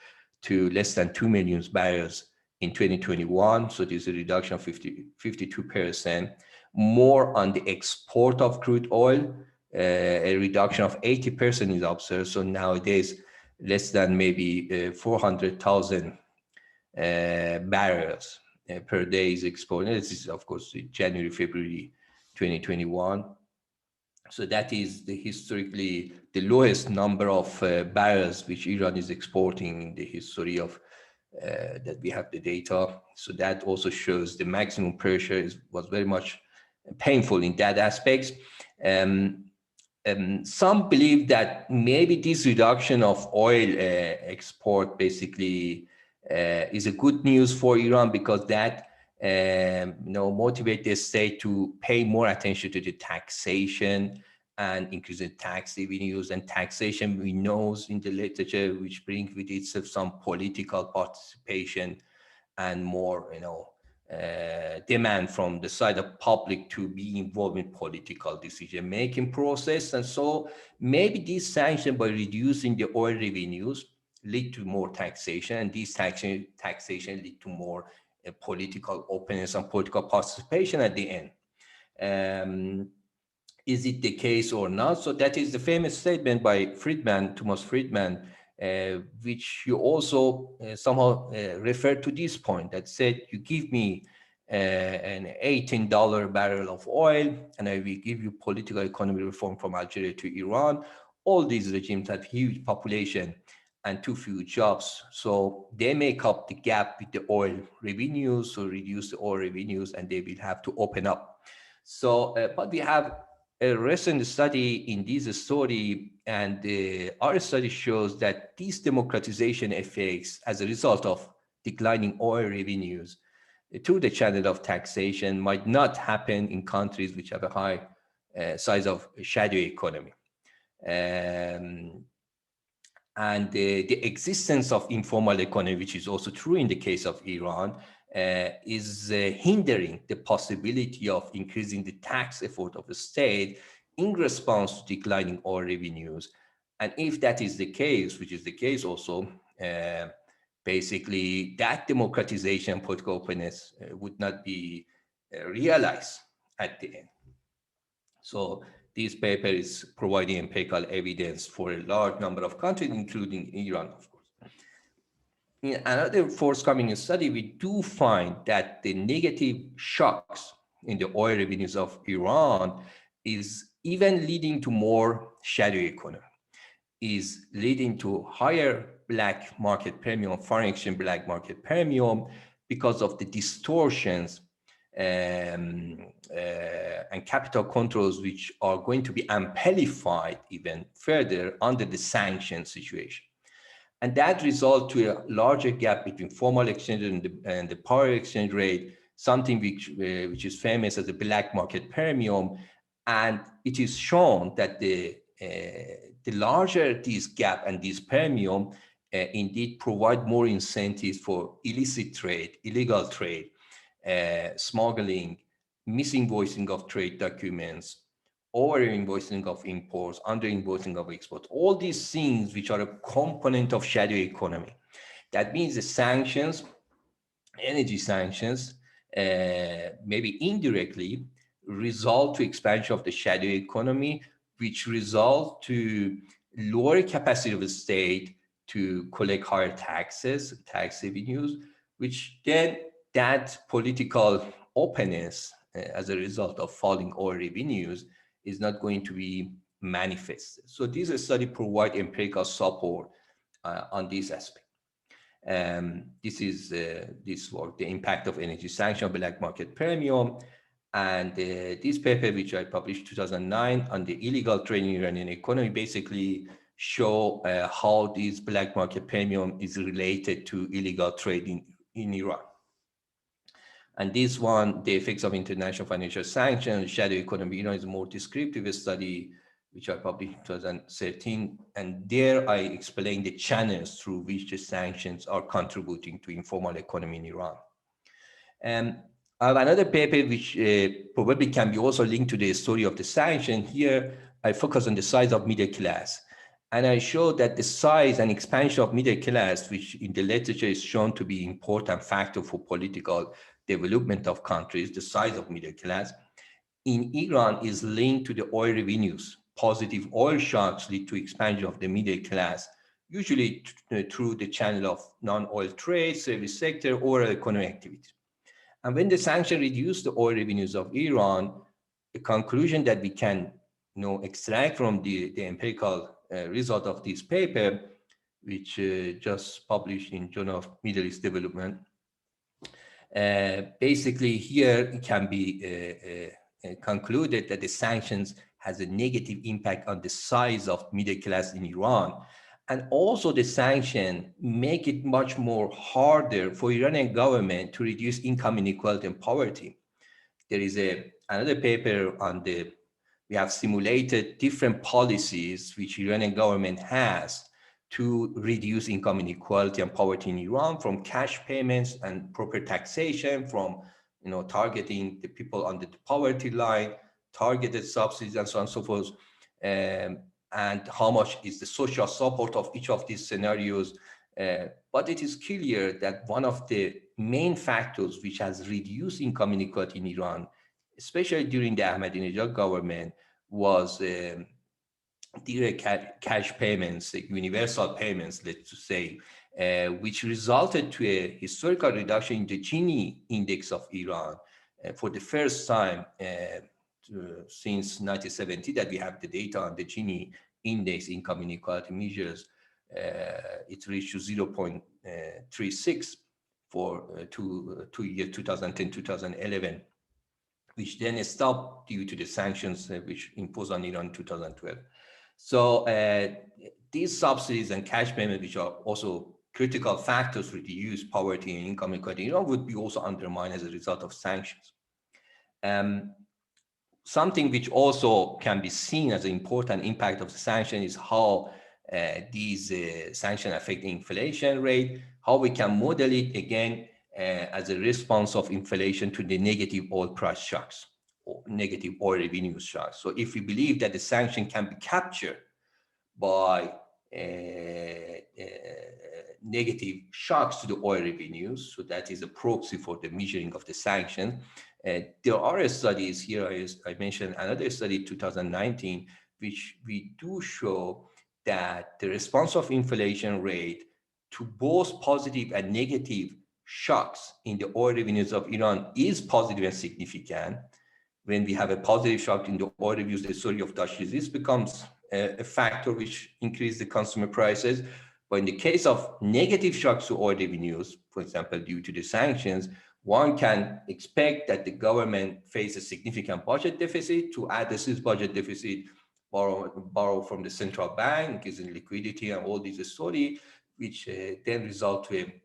to less than 2 million barrels in 2021. So there's a reduction of 52%. More on the export of crude oil, a reduction of 80% is observed. So nowadays, less than maybe 400,000 barrels per day is exported. This is, of course, January, February 2021. So that is historically the lowest number of barrels which Iran is exporting in the history of that we have the data. So that also shows the maximum pressure was very much painful in that aspect. Some believe that maybe this reduction of oil export basically is a good news for Iran, because that motivate the state to pay more attention to the taxation and increase the tax revenues. And taxation, we know in the literature, which brings with itself some political participation and more, demand from the side of public to be involved in political decision-making process. And so maybe this sanction, by reducing the oil revenues, lead to more taxation, and these taxation lead to more political openness and political participation at the end. Is it the case or not? So that is the famous statement by Thomas Friedman, which you also somehow referred to this point, that said, you give me an $18 barrel of oil, and I will give you political economy reform from Algeria to Iran. All these regimes have huge population and too few jobs. So they make up the gap with the oil revenues, so reduce the oil revenues, and they will have to open up. So, but we have a recent study in this story, and our study shows that these democratization effects as a result of declining oil revenues through the channel of taxation might not happen in countries which have a high size of shadow economy. And the existence of informal economy, which is also true in the case of Iran, is hindering the possibility of increasing the tax effort of the state in response to declining oil revenues. And if that is the case, which is the case also, basically that democratization, political openness would not be realized at the end. So this paper is providing empirical evidence for a large number of countries, including Iran, of course. In another forthcoming study, we do find that the negative shocks in the oil revenues of Iran is even leading to more shadow economy, is leading to higher black market premium, foreign exchange black market premium, because of the distortions and capital controls, which are going to be amplified even further under the sanction situation. And that results to a larger gap between formal exchange and the power exchange rate, something which is famous as the black market premium. And it is shown that the larger this gap and this premium indeed provide more incentives for illicit trade, illegal trade, smuggling, misinvoicing of trade documents, over-invoicing of imports, under-invoicing of exports, all these things which are a component of shadow economy. That means the sanctions, energy sanctions, maybe indirectly result to expansion of the shadow economy, which result to lower capacity of the state to collect higher taxes, tax revenues, which then that political openness as a result of falling oil revenues is not going to be manifested. So this study provides empirical support on this aspect. This is this work, the impact of energy sanction on black market premium. And this paper, which I published in 2009 on the illegal trade in Iranian economy, basically show how this black market premium is related to illegal trade in Iran. And this one, the effects of international financial sanctions, shadow economy, is a more descriptive study, which I published in 2013. And there I explained the channels through which the sanctions are contributing to informal economy in Iran. I have another paper which probably can be also linked to the story of the sanction. Here, I focus on the size of middle class. And I show that the size and expansion of middle class, which in the literature is shown to be an important factor for political development of countries, the size of middle class, in Iran is linked to the oil revenues. Positive oil shocks lead to expansion of the middle class, usually through the channel of non-oil trade, service sector, or economic activity. And when the sanction reduced the oil revenues of Iran, the conclusion that we can extract from the empirical result of this paper, which just published in Journal of Middle East Development, basically here it can be concluded that the sanctions has a negative impact on the size of middle class in Iran. And also the sanction make it much more harder for Iranian government to reduce income inequality and poverty. There is another paper on we have simulated different policies which Iranian government has to reduce income inequality and poverty in Iran, from cash payments and proper taxation, from targeting the people under the poverty line, targeted subsidies, and so on and so forth. And how much is the social support of each of these scenarios. But it is clear that one of the main factors which has reduced income inequality in Iran, especially during the Ahmadinejad government, was direct cash payments, universal payments, let's say, which resulted to a historical reduction in the Gini index of Iran for the first time since 1970 that we have the data on the Gini index income inequality measures. It reached to 0.36 for two years, 2010-2011, which then stopped due to the sanctions which imposed on Iran in 2012. So these subsidies and cash payments, which are also critical factors to reduce poverty and income inequality in Iran, would be also undermined as a result of sanctions. Something which also can be seen as an important impact of the sanction is how these sanctions affect the inflation rate, how we can model it again as a response of inflation to the negative oil price shocks or negative oil revenue shocks. So if we believe that the sanction can be captured by negative shocks to the oil revenues, so that is a proxy for the measuring of the sanction. There are studies here, I mentioned another study, 2019, which we do show that the response of inflation rate to both positive and negative shocks in the oil revenues of Iran is positive and significant. When we have a positive shock in the oil revenues, the story of Dutch disease becomes a factor which increases the consumer prices. But in the case of negative shocks to oil revenues, for example, due to the sanctions, one can expect that the government faces significant budget deficit. To address this budget deficit, borrow from the central bank, using liquidity and all these stories, which then result to a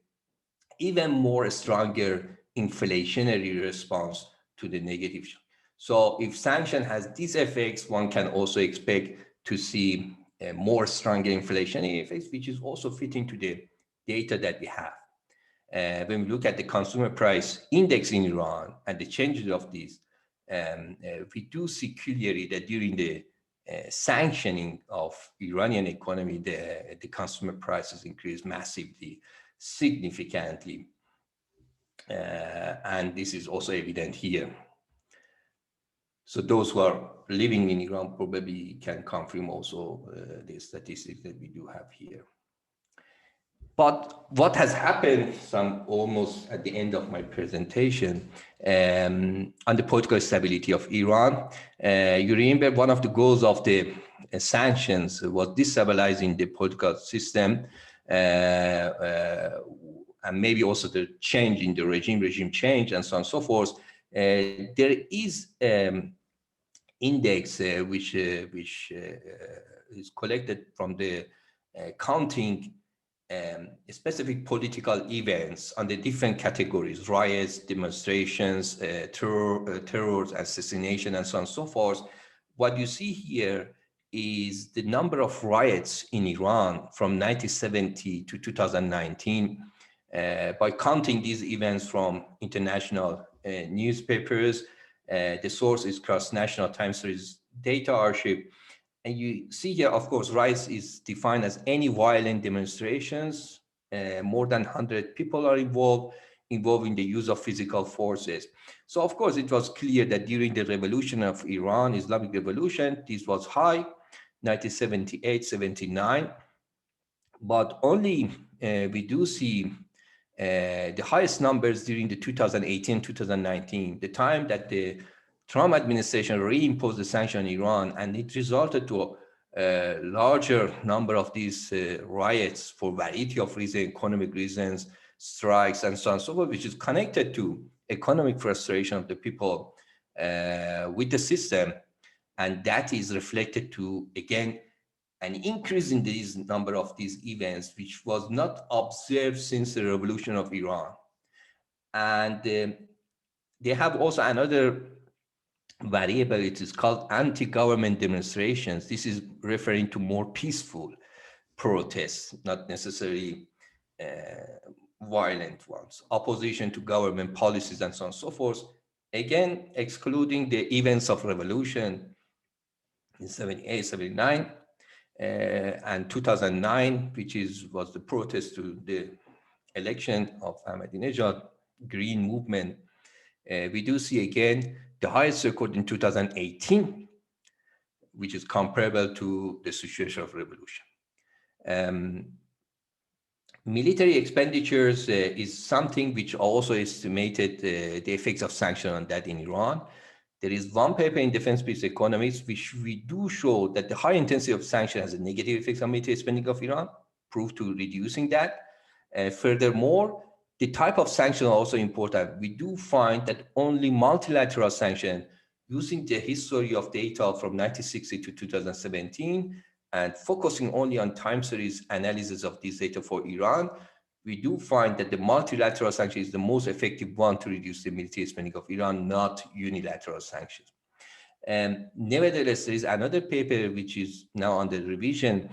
even more stronger inflationary response to the negative shock. So if sanction has these effects, one can also expect to see a more stronger inflationary effects, which is also fitting to the data that we have. When we look at the consumer price index in Iran and the changes of these, we do see clearly that during the sanctioning of Iranian economy, the consumer prices increased massively, significantly. And this is also evident here. So those who are living in Iran probably can confirm also the statistics that we do have here. But what has happened, I'm almost at the end of my presentation, on the political stability of Iran. You remember one of the goals of the sanctions was destabilizing the political system, and maybe also the change in the regime change, and so on and so forth. There is index which is collected from the counting specific political events on the different categories: riots, demonstrations, terror, assassination, and so on and so forth. What you see here is the number of riots in Iran from 1970 to 2019. By counting these events from international newspapers, the source is cross-national time series data archive. And you see here, of course, riots is defined as any violent demonstrations. More than 100 people are involving the use of physical forces. So, of course, it was clear that during the revolution of Iran, Islamic Revolution, this was high, 1978, 79. But only we do see the highest numbers during the 2018, 2019, the time that the Trump administration reimposed the sanction on Iran, and it resulted to a larger number of these riots for variety of reasons, economic reasons, strikes, and so on and so forth, which is connected to economic frustration of the people with the system. And that is reflected to, again, an increase in this number of these events, which was not observed since the revolution of Iran. And they have also another variable, it is called anti-government demonstrations. This is referring to more peaceful protests, not necessarily violent ones, opposition to government policies and so on and so forth. Again, excluding the events of revolution in 78, 79, and 2009, which was the protest to the election of Ahmadinejad, Green Movement. We do see again the highest record in 2018, which is comparable to the situation of revolution. Military expenditures is something which also estimated the effects of sanction on that in Iran. There is one paper in Defense Peace Economics which we do show that the high intensity of sanction has a negative effect on military spending of Iran, proof to reducing that. Furthermore, the type of sanction are also important. We do find that only multilateral sanction, using the history of data from 1960 to 2017 and focusing only on time series analysis of this data for Iran, we do find that the multilateral sanction is the most effective one to reduce the military spending of Iran, not unilateral sanctions. Nevertheless, there is another paper which is now under revision,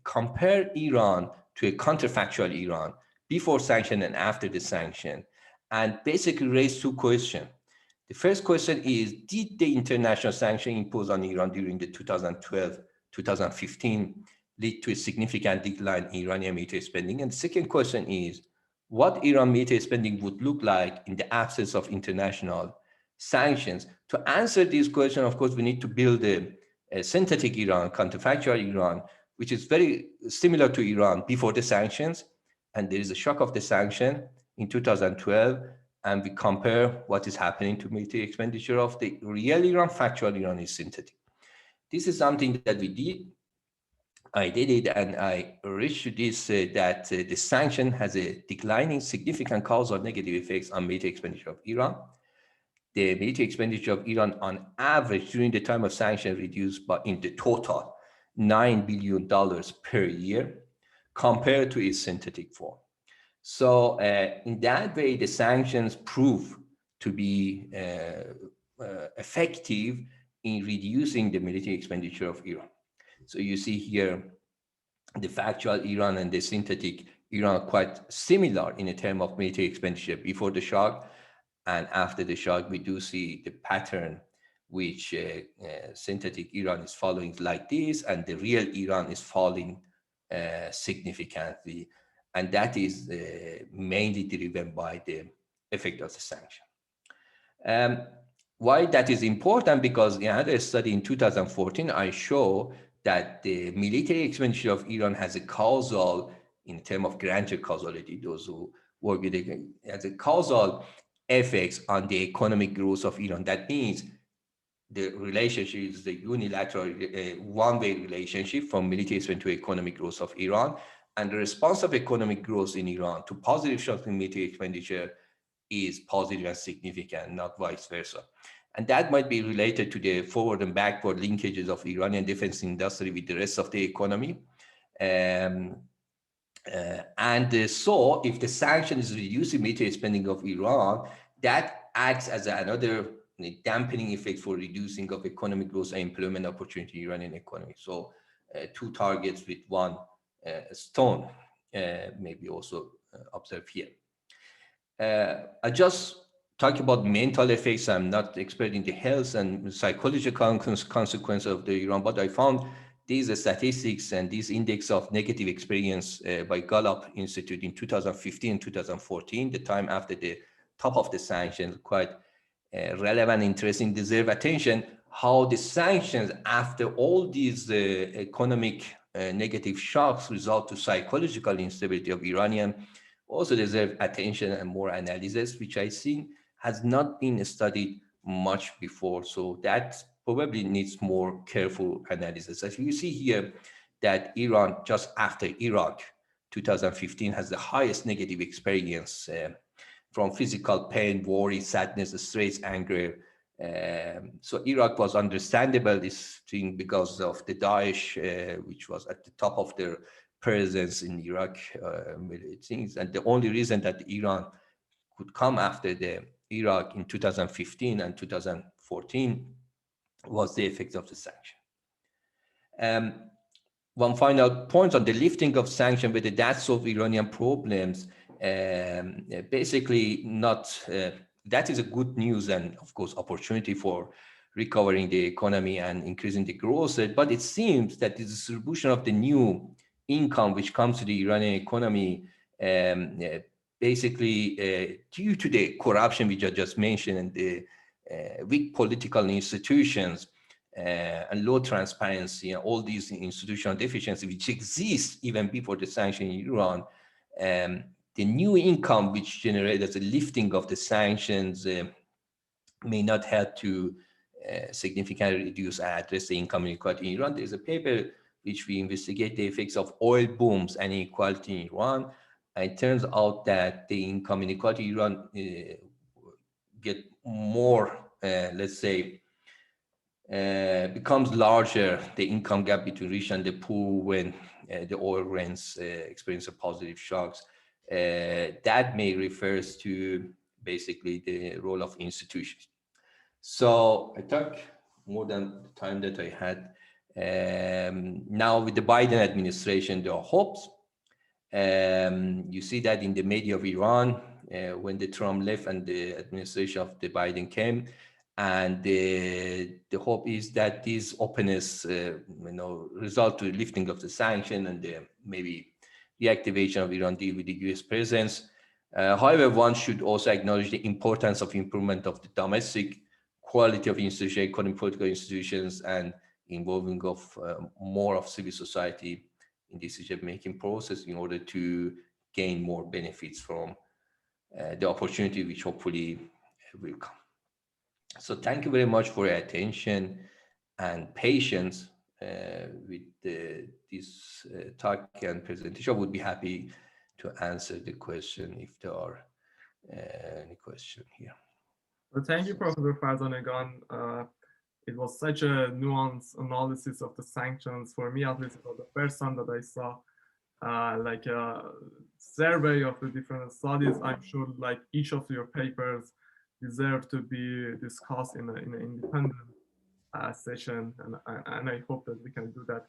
compare Iran to a counterfactual Iran before sanction and after the sanction, and basically raise two questions. The first question is, did the international sanction imposed on Iran during the 2012-2015 lead to a significant decline in Iranian military spending? And the second question is, what Iran military spending would look like in the absence of international sanctions? To answer this question, of course, we need to build a synthetic Iran, counterfactual Iran, which is very similar to Iran before the sanctions. And there is a shock of the sanction in 2012, and we compare what is happening to military expenditure of the real Iran. Factual Iran is synthetic. This is something that we did. I did it, and I reached this, that the sanction has a declining significant causal negative effects on military expenditure of Iran. The military expenditure of Iran on average during the time of sanction reduced by, in the total, $9 billion per year compared to its synthetic form. So in that way, the sanctions prove to be effective in reducing the military expenditure of Iran. So you see here, the factual Iran and the synthetic Iran are quite similar in a term of military expenditure before the shock, and after the shock, we do see the pattern which synthetic Iran is following like this, and the real Iran is falling significantly. And that is mainly driven by the effect of the sanction. Why that is important? Because in another study in 2014, I show that the military expenditure of Iran has a causal, in terms of granular causality, those who work with it, has a causal effects on the economic growth of Iran. That means the relationship is the unilateral one-way relationship from military spending to economic growth of Iran, and the response of economic growth in Iran to positive shocks in military expenditure is positive and significant, not vice versa. And that might be related to the forward and backward linkages of Iranian defense industry with the rest of the economy. So if the sanction is reducing military spending of Iran, that acts as another dampening effect for reducing of economic growth and employment opportunity in Iranian economy. So two targets with one stone may be also observed here. I just talk about mental effects. I'm not expert in the health and psychological consequences of the Iran, but I found these statistics and this index of negative experience by Gallup Institute in 2015 and 2014, the time after the top of the sanctions, quite relevant, interesting, deserve attention. How the sanctions, after all these economic negative shocks, result to psychological instability of Iranian, also deserve attention and more analysis, which I think has not been studied much before. So that probably needs more careful analysis. As you see here, that Iran, just after Iraq, 2015 has the highest negative experience from physical pain, worry, sadness, stress, anger. So Iraq was understandable, this thing, because of the Daesh, which was at the top of their presence in Iraq, things. And the only reason that Iran could come after the Iraq in 2015 and 2014 was the effect of the sanction. One final point on the lifting of sanction, whether that solves Iranian problems, basically not, that is a good news and of course opportunity for recovering the economy and increasing the growth rate, but it seems that the distribution of the new income which comes to the Iranian economy, basically due to the corruption which I just mentioned and the weak political institutions, and low transparency and all these institutional deficiencies which exist even before the sanction in Iran, the new income which generated as a lifting of the sanctions may not help to significantly reduce or address the income inequality in Iran. There's a paper which we investigate the effects of oil booms and inequality in Iran. And it turns out that the income inequality in Iran get more, let's say, becomes larger, the income gap between rich and the poor when the oil rents experience a positive shocks. That may refers to basically the role of institutions. So I took more than the time that I had. Now with the Biden administration, there are hopes. You see that in the media of Iran, when the Trump left and the administration of the Biden came, and the hope is that this openness, result to lifting of the sanction and the maybe reactivation of Iran deal with the U.S. presence. However, one should also acknowledge the importance of improvement of the domestic quality of institutions, economic political institutions, and involving of more of civil society in decision-making process in order to gain more benefits from the opportunity which hopefully will come. So thank you very much for your attention and patience with this talk and presentation. I would be happy to answer the question if there are any question here. Well, thank you, Professor Farzanegan. It was such a nuanced analysis of the sanctions. For me, at least, it was the first time that I saw like a survey of the different studies. I'm sure like each of your papers deserve to be discussed in an independent session, and I hope that we can do that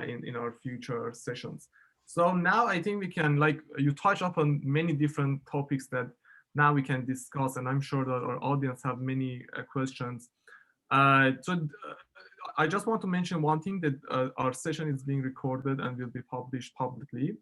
in our future sessions. So now I think we can, like, you touch upon many different topics that now we can discuss, and I'm sure that our audience have many questions. I just want to mention one thing, that our session is being recorded and will be published publicly.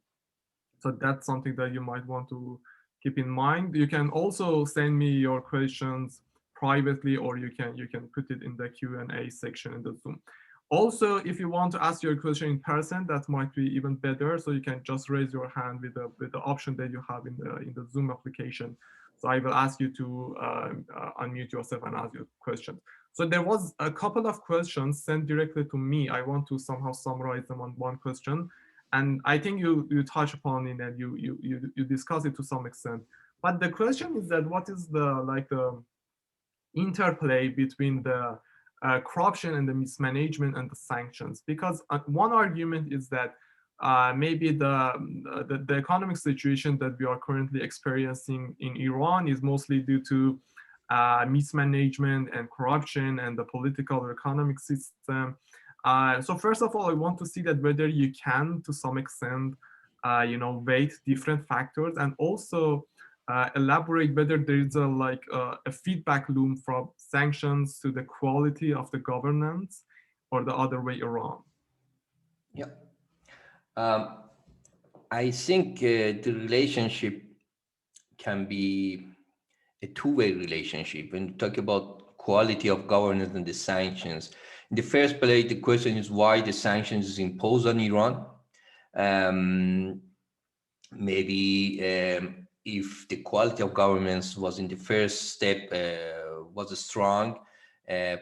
So that's something that you might want to keep in mind. You can also send me your questions privately, or you can put it in the Q&A section in the Zoom. Also, if you want to ask your question in person, that might be even better. So you can just raise your hand with the option that you have in the Zoom application. So I will ask you to unmute yourself and ask your question. So there was a couple of questions sent directly to me. I want to somehow summarize them on one question. And I think you touch upon it and you discuss it to some extent. But the question is that what is the interplay between the corruption and the mismanagement and the sanctions? Because one argument is that maybe the economic situation that we are currently experiencing in Iran is mostly due to mismanagement and corruption and the political or economic system. So first of all, I want to see that whether you can, to some extent, weight different factors, and also elaborate whether there is a feedback loop from sanctions to the quality of the governance, or the other way around. Yeah. I think the relationship can be a two-way relationship. When you talk about quality of governance and the sanctions, in the first place, the question is why the sanctions is imposed on Iran. Maybe if the quality of governance was in the first step was strong,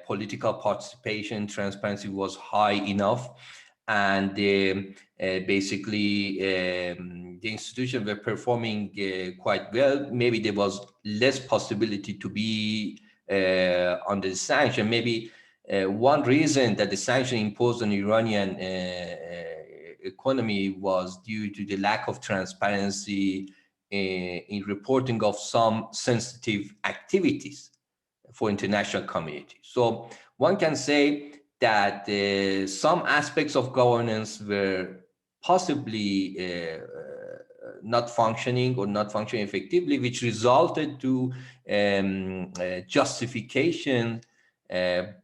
political participation, transparency was high enough, and basically the institutions were performing quite well, maybe there was less possibility to be under the sanction. Maybe one reason that the sanction imposed on Iranian economy was due to the lack of transparency in reporting of some sensitive activities for international community. So one can say that some aspects of governance were possibly not functioning or not functioning effectively, which resulted to justification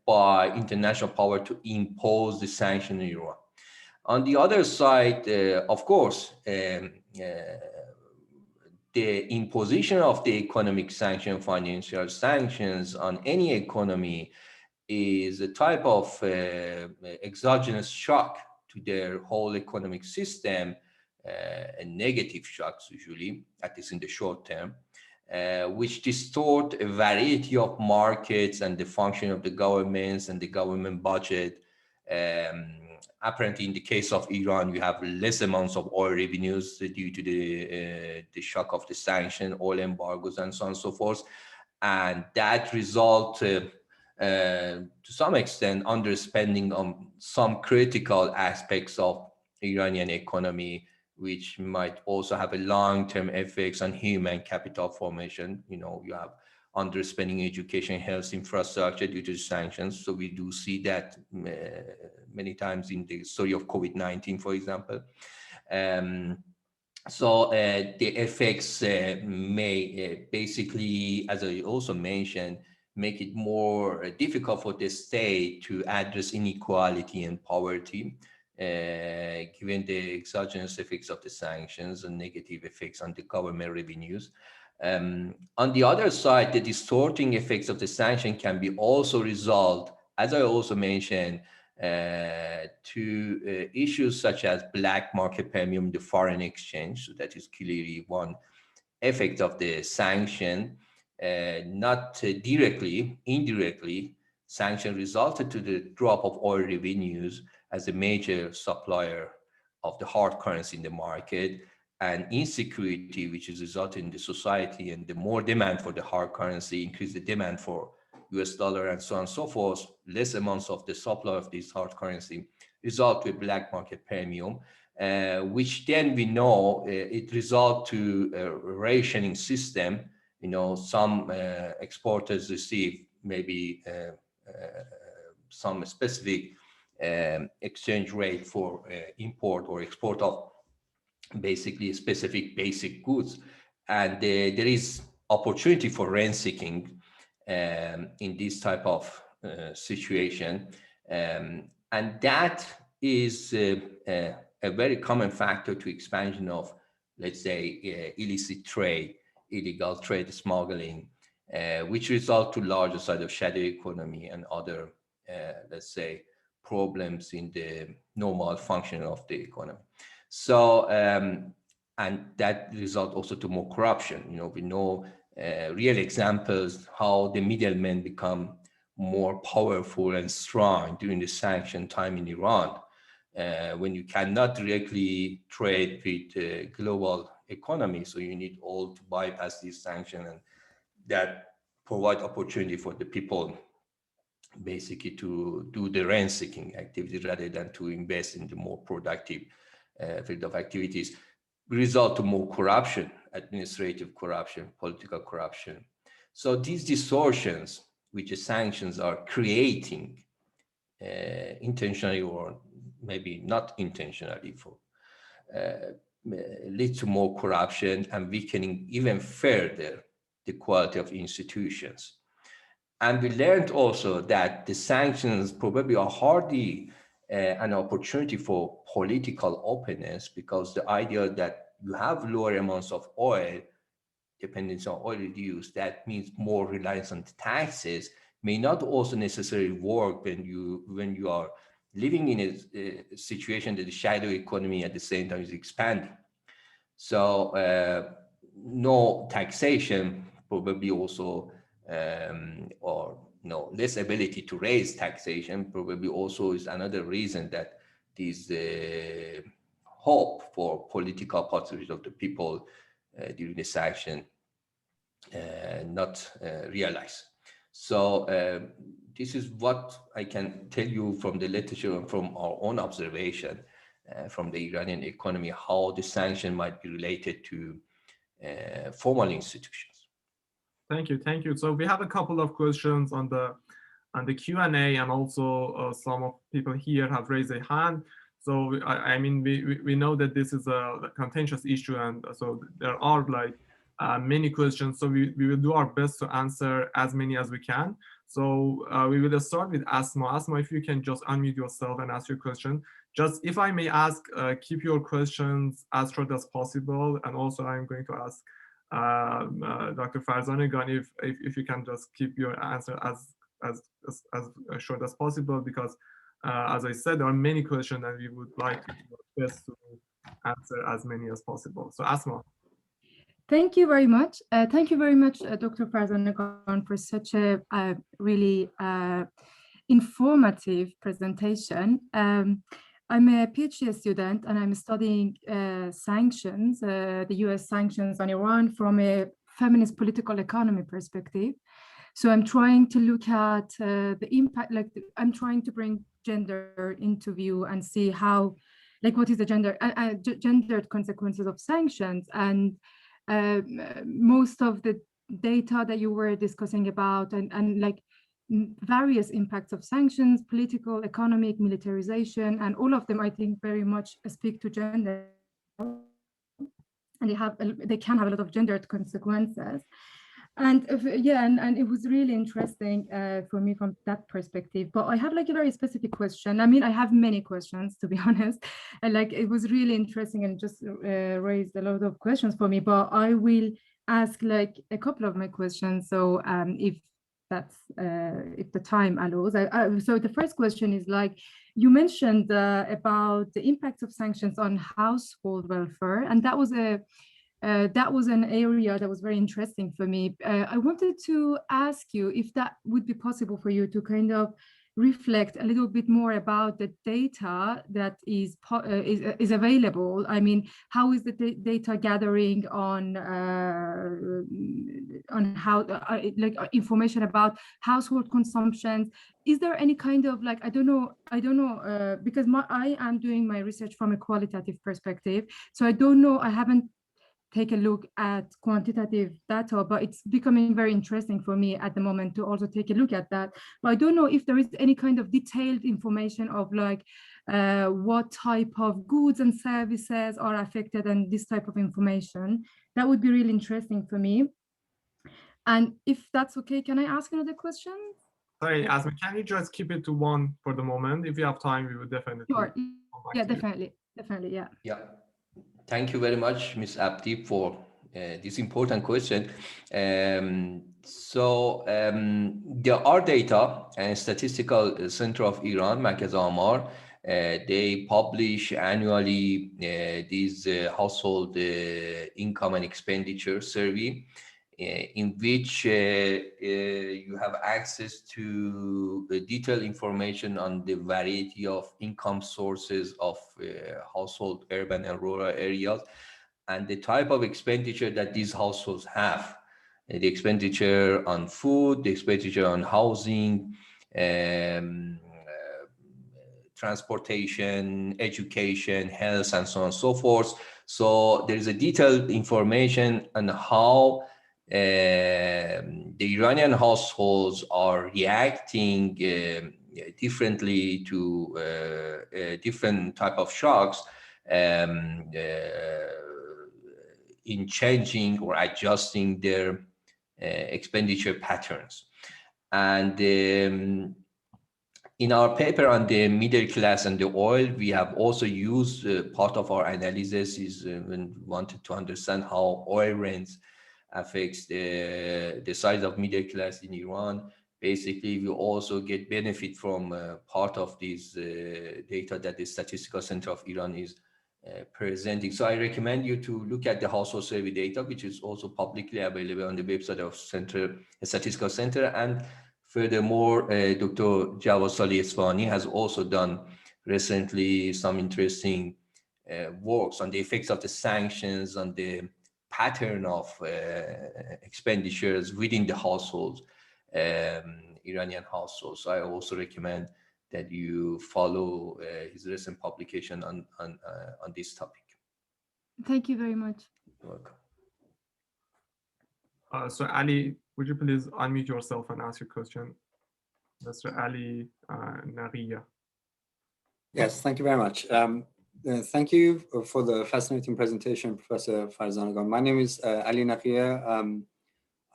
by international power to impose the sanction in Iran. On the other side, of course, the imposition of the economic sanction, financial sanctions on any economy is a type of exogenous shock to their whole economic system, and negative shocks usually, at least in the short term, which distort a variety of markets and the function of the governments and the government budget. Apparently, in the case of Iran, you have less amounts of oil revenues due to the shock of the sanction, oil embargoes, and so on and so forth. And that result, to some extent, underspending on some critical aspects of Iranian economy, which might also have a long-term effects on human capital formation. You have underspending education, health, infrastructure due to sanctions. So we do see that many times in the story of COVID-19, for example. So the effects may basically, as I also mentioned, make it more difficult for the state to address inequality and poverty, given the exogenous effects of the sanctions and negative effects on the government revenues. On the other side, the distorting effects of the sanction can be also result, as I also mentioned, to issues such as black market premium, the foreign exchange. So that is clearly one effect of the sanction. Not directly, indirectly, sanction resulted to the drop of oil revenues as a major supplier of the hard currency in the market, and insecurity, which is resulting in the society, and the more demand for the hard currency increase the demand for US dollar and so on and so forth, less amounts of the supply of this hard currency result to a black market premium, which then we know it result to a rationing system. Some exporters receive maybe some specific exchange rate for import or export of basically specific basic goods, and there is opportunity for rent seeking in this type of situation, and that is a very common factor to expansion of, let's say, illicit trade, illegal trade, smuggling, which result to larger side of shadow economy and other, let's say, problems in the normal function of the economy. So, and that result also to more corruption. We know real examples how the middlemen become more powerful and strong during the sanction time in Iran, when you cannot directly trade with global economy. So you need all to bypass these sanctions, and that provide opportunity for the people basically to do the rent seeking activity rather than to invest in the more productive field of activities, result to more corruption, administrative corruption, political corruption. So these distortions, which the sanctions are creating, intentionally or maybe not intentionally, lead to more corruption and weakening even further the quality of institutions. And we learned also that the sanctions probably are hardly an opportunity for political openness, because the idea that you have lower amounts of oil, dependence on oil use, that means more reliance on taxes, may not also necessarily work when you are living in a situation that the shadow economy at the same time is expanding. So no taxation probably also, or no less ability to raise taxation probably also is another reason that this hope for political participation of the people during the sanction not realized. So this is what I can tell you from the literature and from our own observation from the Iranian economy, how the sanction might be related to formal institutions. Thank you, thank you. So we have a couple of questions on the Q&A, and also some of people here have raised a hand. So I mean, we know that this is a contentious issue, and so there are like many questions. So we will do our best to answer as many as we can. So we will start with Asma. Asma, if you can just unmute yourself and ask your question. Just if I may ask, keep your questions as short as possible. And also I'm going to ask Dr. Farzanegan if you can just keep your answer as short as possible, because as I said, there are many questions and we would like to do our best to answer as many as possible. So Asma. Thank you very much. Thank you very much, Dr. Farzanegan, for such a really informative presentation. I'm a PhD student and I'm studying sanctions, the US sanctions on Iran from a feminist political economy perspective. So I'm trying to look at the impact, I'm trying to bring gender into view and see how, what is the gendered consequences of sanctions. And most of the data that you were discussing about and various impacts of sanctions, political, economic, militarization, and all of them, I think, very much speak to gender. And they can have a lot of gendered consequences. And and it was really interesting for me from that perspective. But I have a very specific question. I mean, I have many questions, to be honest. And it was really interesting and just raised a lot of questions for me. But I will ask a couple of my questions. So if the time allows. So the first question is you mentioned about the impact of sanctions on household welfare, and that was an area that was very interesting for me. I wanted to ask you if that would be possible for you to kind of reflect a little bit more about the data that is available. I mean, how is the data gathering on how information about household consumptions? Is there any kind of I don't know because I am doing my research from a qualitative perspective, so I don't know. I haven't take a look at quantitative data, but it's becoming very interesting for me at the moment to also take a look at that. But I don't know if there is any kind of detailed information of what type of goods and services are affected and this type of information. That would be really interesting for me. And if that's okay, can I ask another question? Sorry, Asma, can you just keep it to one for the moment? If you have time, we would definitely. Sure. Yeah, definitely. Definitely, yeah. Yeah. Thank you very much, Ms. Abdi, for this important question. There are data and Statistical Center of Iran, Markaz Amar, they publish annually these household income and expenditure survey, in which you have access to detailed information on the variety of income sources of household, urban and rural areas, and the type of expenditure that these households have. The expenditure on food, the expenditure on housing, transportation, education, health, and so on and so forth. So there is a detailed information on how the Iranian households are reacting differently to different type of shocks in changing or adjusting their expenditure patterns. And in our paper on the middle class and the oil, we have also used part of our analysis is when we wanted to understand how oil rents affects the size of middle class in Iran. Basically, we also get benefit from part of this data that the Statistical Center of Iran is presenting. So I recommend you to look at the household survey data, which is also publicly available on the website of Statistical Center. And furthermore, Dr. Jawad Salih Esfahani has also done recently some interesting works on the effects of the sanctions on the pattern of expenditures within the households, Iranian households. So I also recommend that you follow his recent publication on this topic. Thank you very much. You're welcome. So Ali, would you please unmute yourself and ask your question? Mr. Ali Nariya. Yes, thank you very much. Thank you for the fascinating presentation, Professor Farzanegan. My name is Ali Naqia.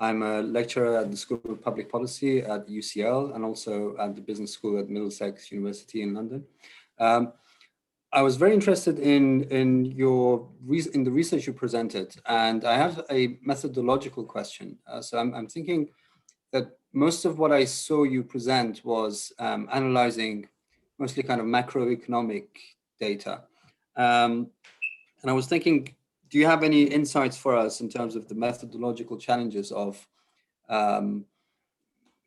I'm a lecturer at the School of Public Policy at UCL and also at the Business School at Middlesex University in London. I was very interested in the research you presented, and I have a methodological question. So I'm thinking that most of what I saw you present was analyzing mostly kind of macroeconomic data. And I was thinking, do you have any insights for us in terms of the methodological challenges of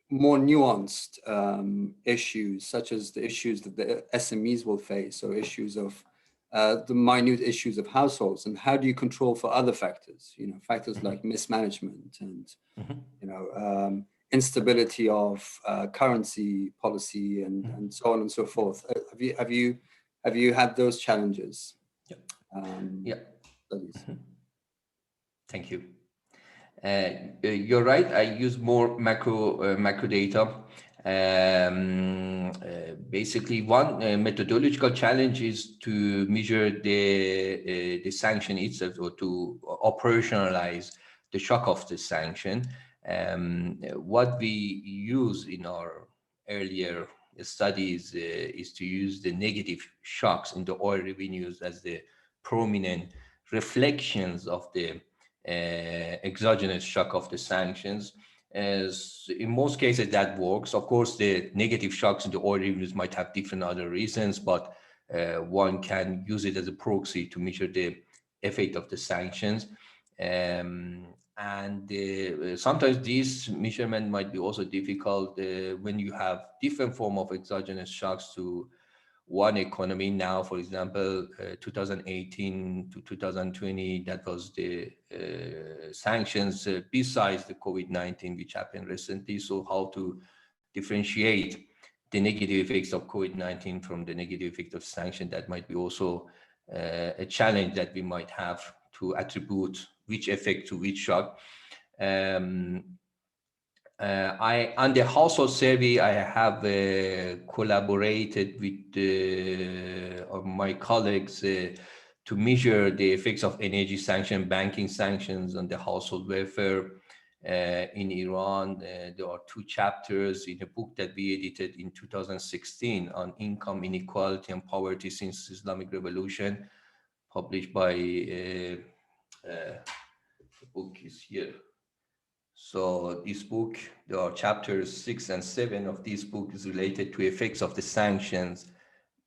more nuanced issues, such as the issues that the SMEs will face, or issues of the minute issues of households, and how do you control for other factors, factors like mismanagement and, instability of currency policy and so on and so forth. Have you had those challenges? Studies? Thank you. You're right. I use more macro data. Basically, one methodological challenge is to measure the sanction itself, or to operationalize the shock of the sanction. What we use in our earlier studies is to use the negative shocks in the oil revenues as the prominent reflections of the exogenous shock of the sanctions. As in most cases that works. Of course, the negative shocks in the oil revenues might have different other reasons, but one can use it as a proxy to measure the effect of the sanctions. Sometimes this measurement might be also difficult when you have different form of exogenous shocks to one economy. Now, for example, 2018 to 2020, that was the sanctions besides the COVID-19, which happened recently. So how to differentiate the negative effects of COVID-19 from the negative effect of sanction, that might be also a challenge that we might have to attribute which effect to which shock. On the household survey, I have collaborated with my colleagues to measure the effects of energy sanction, banking sanctions on the household welfare in Iran. There are 2 chapters in a book that we edited in 2016 on income inequality and poverty since Islamic Revolution, published by the book is here. So this book, there are chapters 6 and 7 of this book is related to effects of the sanctions,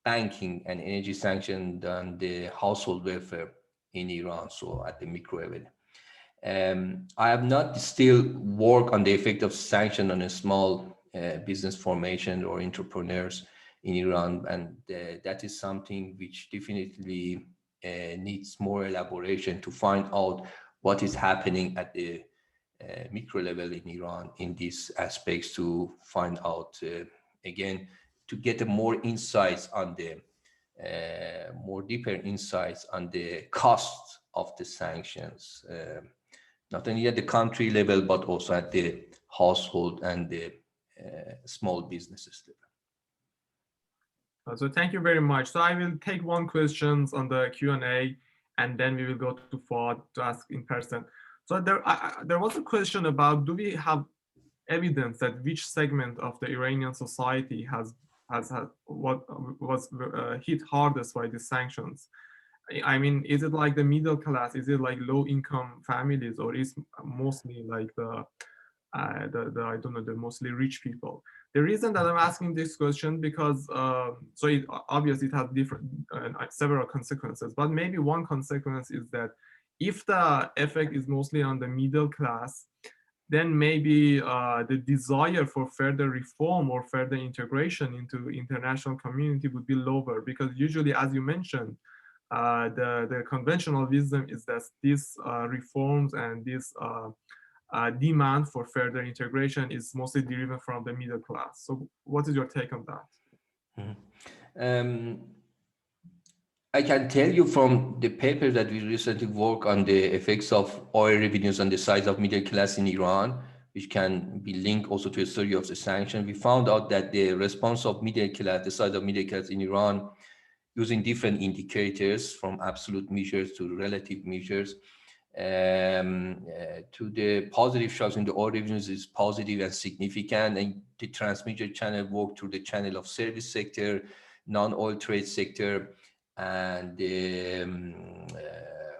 banking and energy sanctions on the household welfare in Iran, so at the micro level. I have not still worked on the effect of sanction on a small business formation or entrepreneurs in Iran, and that is something which definitely needs more elaboration to find out what is happening at the micro level in Iran in these aspects, to find out again, to get more insights on the more deeper insights on the cost of the sanctions not only at the country level, but also at the household and the small businesses level. So thank you very much. So I will take one questions on the Q&A, and then we will go to Fuad to ask in person. So there was a question about, do we have evidence that which segment of the Iranian society has what was hit hardest by the sanctions? I mean, is it like the middle class? Is it like low income families, or is mostly like the I don't know, the mostly rich people? The reason that I'm asking this question, because so obviously it has different several consequences, but maybe one consequence is that if the effect is mostly on the middle class, then maybe the desire for further reform or further integration into international community would be lower, because usually, as you mentioned, the conventional wisdom is that these reforms and this demand for further integration is mostly driven from the middle class. So what is your take on that? I can tell you from the paper that we recently worked on the effects of oil revenues on the size of middle class in Iran, which can be linked also to a study of the sanction. We found out that the response of middle class, the size of middle class in Iran, using different indicators from absolute measures to relative measures, to the positive shocks in the oil revenues is positive and significant, and the transmission channel work through the channel of service sector, non-oil trade sector, and the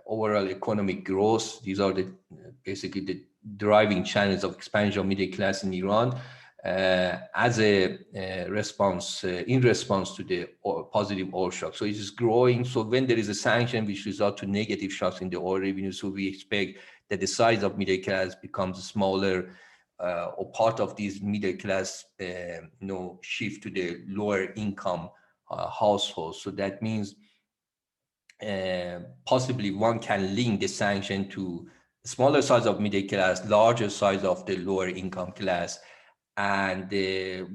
overall economic growth. These are the basically the driving channels of expansion of middle class in Iran as a response, in response to the positive oil shock. So it is growing. So when there is a sanction which results to negative shocks in the oil revenue, so we expect that the size of middle class becomes smaller, or part of these middle class, shift to the lower income households. So that means possibly one can link the sanction to smaller size of middle class, larger size of the lower income class, and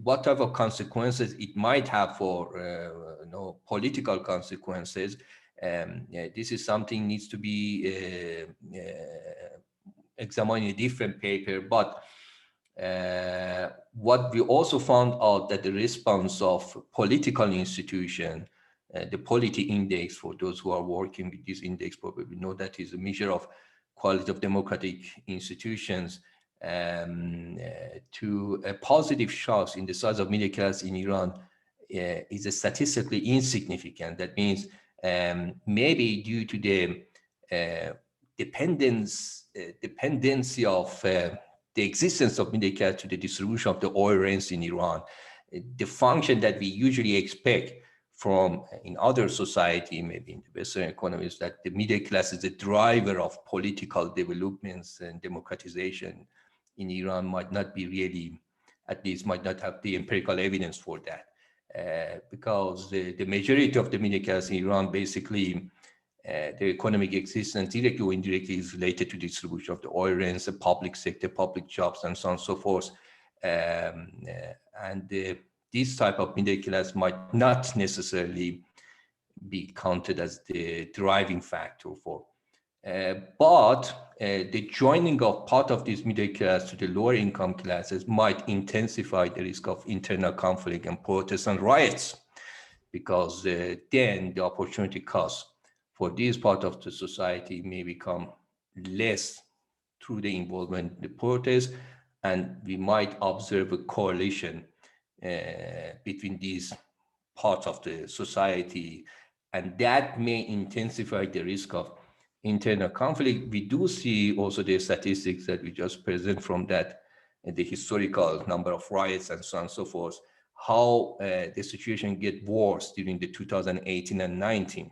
what type of consequences it might have for political consequences. This is something needs to be examined in a different paper. But what we also found out that the response of political institution, the Polity Index, for those who are working with this index probably know that is a measure of quality of democratic institutions, to positive shocks in the size of middle class in Iran is statistically insignificant. That means maybe due to the dependency of the existence of middle class to the distribution of the oil rents in Iran, the function that we usually expect from in other society, maybe in the Western economies, that the middle class is the driver of political developments and democratization in Iran might not be really, at least might not have the empirical evidence for that. Because the majority of the middle class in Iran, basically, their economic existence directly or indirectly is related to distribution of the oil rents, the public sector, public jobs, and so on and so forth. This type of middle class might not necessarily be counted as the driving factor for. But the joining of part of this middle class to the lower income classes might intensify the risk of internal conflict and protests and riots, because then the opportunity cost for this part of the society may become less through the involvement in the protests, and we might observe a correlation between these parts of the society, and that may intensify the risk of internal conflict. We do see also the statistics that we just present from that, the historical number of riots and so on and so forth, how the situation get worse during the 2018 and 19,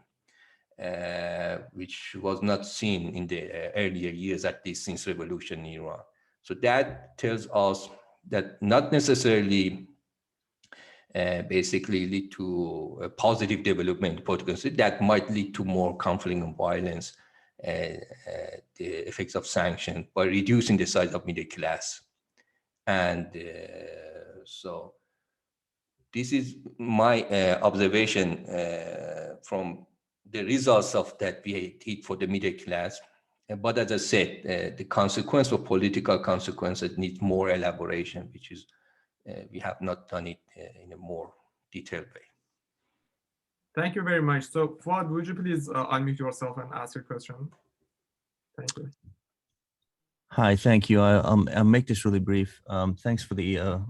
which was not seen in the earlier years, at least since revolution in Iran. So that tells us that not necessarily basically lead to a positive development, that might lead to more conflict and violence, the effects of sanction by reducing the size of middle class. And so this is my observation from the results of that we did for the middle class. But as I said, the consequence or political consequences need more elaboration, which is we have not done it in a more detailed way. Thank you very much. So Fuad, would you please unmute yourself and ask your question? Thank you. Hi, thank you. I'll make this really brief. Thanks for the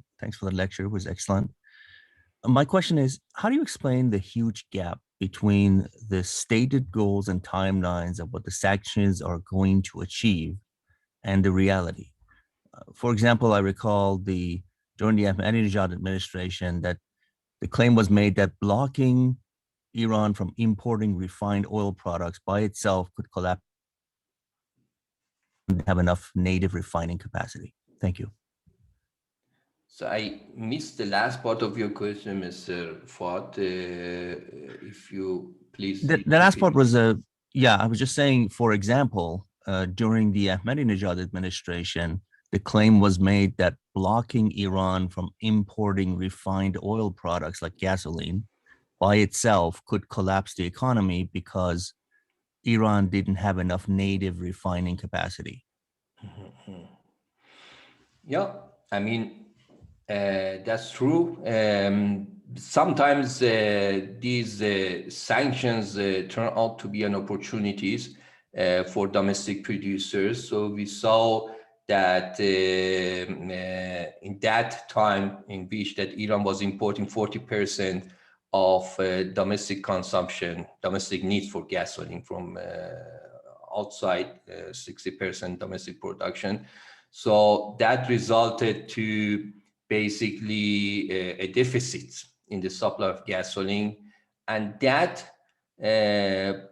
lecture. It was excellent. My question is, how do you explain the huge gap between the stated goals and timelines of what the sanctions are going to achieve and the reality? For example, I recall during the Ahmadinejad administration that the claim was made that blocking Iran from importing refined oil products by itself could collapse and have enough native refining capacity. Thank you. So I missed the last part of your question, Mr. Fuad. If you please. The last part was I was just saying, for example, during the Ahmadinejad administration, the claim was made that blocking Iran from importing refined oil products like gasoline by itself could collapse the economy because Iran didn't have enough native refining capacity. Yeah, I mean, that's true. Sometimes these sanctions turn out to be an opportunities for domestic producers. So we saw that in that time in which that Iran was importing 40% of domestic consumption, domestic needs for gasoline from outside, 60% domestic production. So that resulted to basically a deficit in the supply of gasoline, and that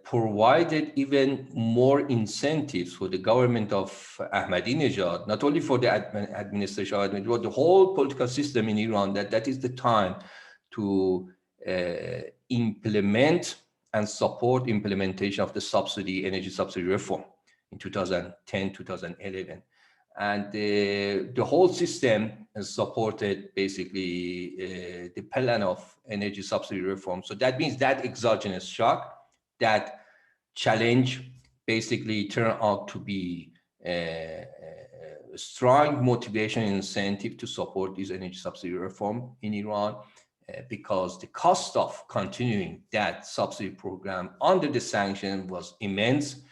provided even more incentives for the government of Ahmadinejad, not only for the administration of Ahmadinejad, but the whole political system in Iran, that is the time to implement and support implementation of the energy subsidy reform in 2010, 2011. And the whole system has supported basically the plan of energy subsidy reform. So that means that exogenous shock, that challenge basically turned out to be a strong motivation and incentive to support this energy subsidy reform in Iran, because the cost of continuing that subsidy program under the sanction was immense,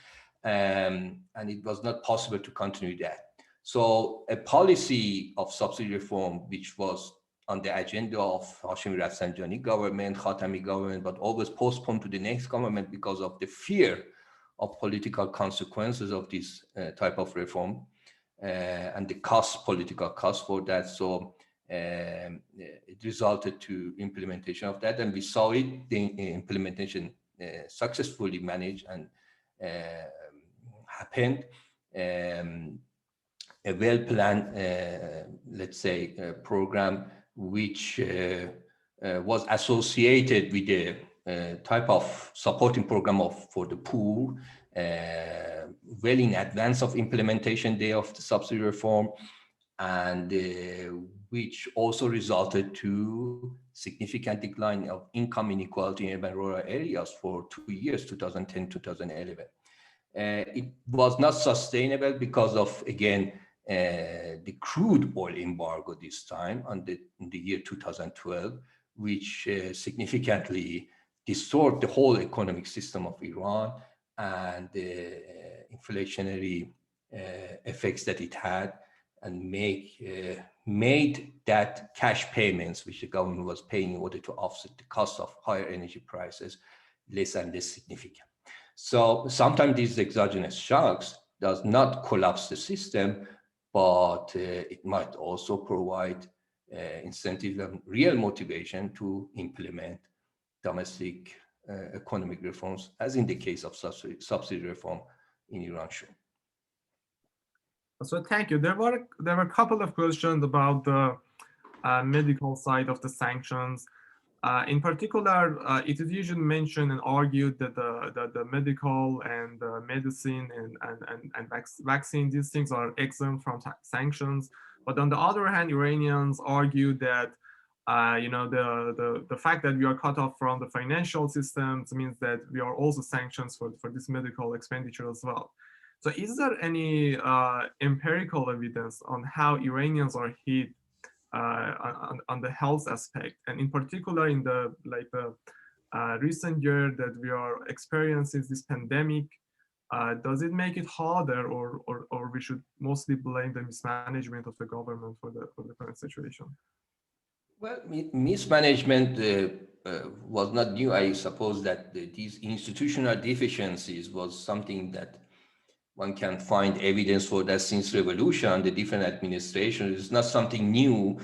and it was not possible to continue that. So a policy of subsidy reform, which was on the agenda of Hashemi Rafsanjani government, Khatami government, but always postponed to the next government because of the fear of political consequences of this type of reform and the political cost for that. So it resulted to implementation of that, and we saw it, the implementation successfully managed and happened. A well-planned, let's say, program which was associated with the type of supporting program for the poor, well in advance of implementation day of the subsidy reform, and which also resulted to significant decline of income inequality in urban rural areas for 2 years, 2010, 2011. It was not sustainable because of, again, the crude oil embargo this time in the year 2012, which significantly distort the whole economic system of Iran and the inflationary effects that it had, and made that cash payments which the government was paying in order to offset the cost of higher energy prices less and less significant. So sometimes these exogenous shocks does not collapse the system, but it might also provide incentive and real motivation to implement domestic economic reforms, as in the case of subsidy reform in Iran. So thank you. There were a couple of questions about the medical side of the sanctions. In particular, it is usually mentioned and argued that the medical and medicine and vaccine, these things are exempt from sanctions. But on the other hand, Iranians argue that the fact that we are cut off from the financial systems means that we are also sanctions for this medical expenditure as well. So is there any empirical evidence on how Iranians are hit on the health aspect, and in particular in the recent year that we are experiencing this pandemic? Does it make it harder, or we should mostly blame the mismanagement of the government for the current situation? Well, mismanagement was not new. I suppose that these institutional deficiencies was something that one can find evidence for that since revolution, the different administrations. It's not something new.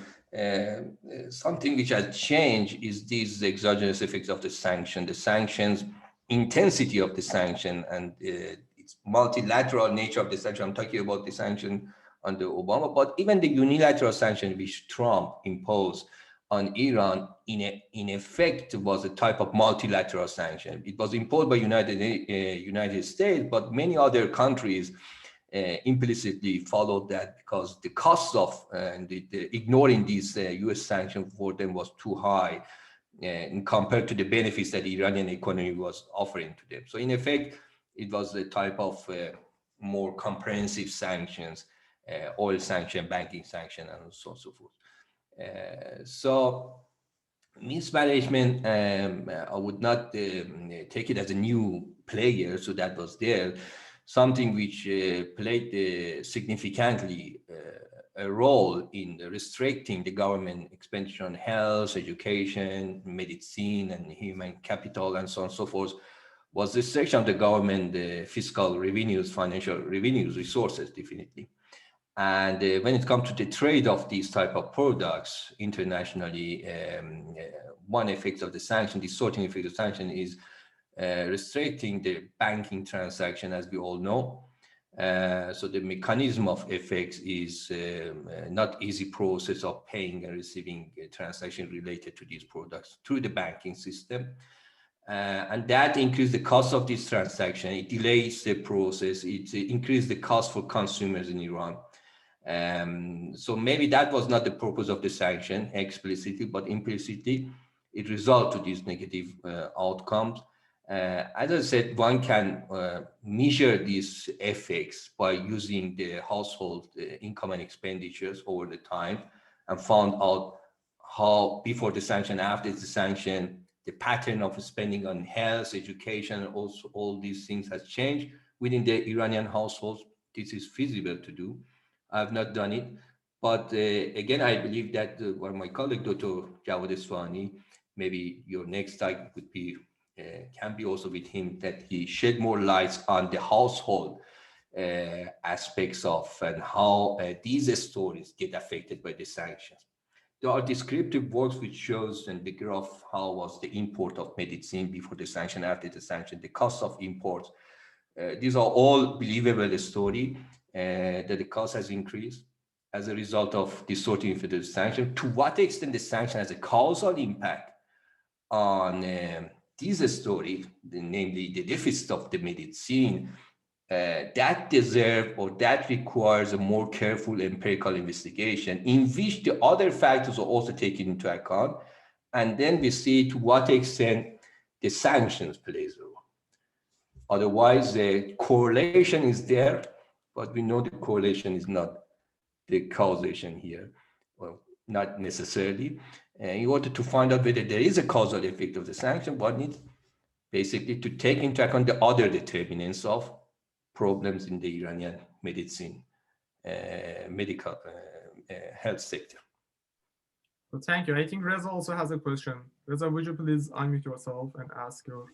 Something which has changed is these exogenous effects of the sanctions, intensity of the sanction, and its multilateral nature of the sanction. I'm talking about the sanction under Obama, but even the unilateral sanction which Trump imposed on Iran, in effect, was a type of multilateral sanction. It was imposed by United States, but many other countries implicitly followed that because the cost of ignoring these US sanctions for them was too high compared to the benefits that the Iranian economy was offering to them. So in effect, it was a type of more comprehensive sanctions, oil sanction, banking sanction, and so on and so forth. So mismanagement, I would not take it as a new player, so that was there. Something which played significantly a role in restricting the government expenditure on health, education, medicine, and human capital, and so on and so forth, was the restriction of the government fiscal revenues, financial revenues, resources, definitely. And when it comes to the trade of these type of products internationally, one effect of the sanction, the sorting effect of the sanction, is restricting the banking transaction, as we all know. So the mechanism of effects is not easy process of paying and receiving a transaction related to these products through the banking system. And that increases the cost of this transaction. It delays the process. It increases the cost for consumers in Iran. So maybe that was not the purpose of the sanction explicitly, but implicitly it resulted to these negative outcomes. As I said, one can measure these effects by using the household income and expenditures over the time, and found out how before the sanction, after the sanction, the pattern of spending on health, education, also all these things has changed within the Iranian households. This is feasible to do. I've not done it, but again, I believe that one of my colleague, Dr. Jawad Esfahani, maybe your next time would be, can be also with him, that he shed more lights on the household aspects of and how these stories get affected by the sanctions. There are descriptive works which shows and the graph how was the import of medicine before the sanction, after the sanction, the cost of imports. These are all believable story that the cost has increased as a result of distorting effect of the sanction. To what extent the sanction has a causal impact on this story, namely the deficit of the medicine, that deserve or that requires a more careful empirical investigation in which the other factors are also taken into account. And then we see to what extent the sanctions plays a role. Otherwise, the correlation is there, but we know the correlation is not the causation here. Well, not necessarily. In order to find out whether there is a causal effect of the sanction, one needs basically to take into account the other determinants of problems in the Iranian medicine, medical health sector. Well, thank you. I think Reza also has a question. Reza, would you please unmute yourself and ask your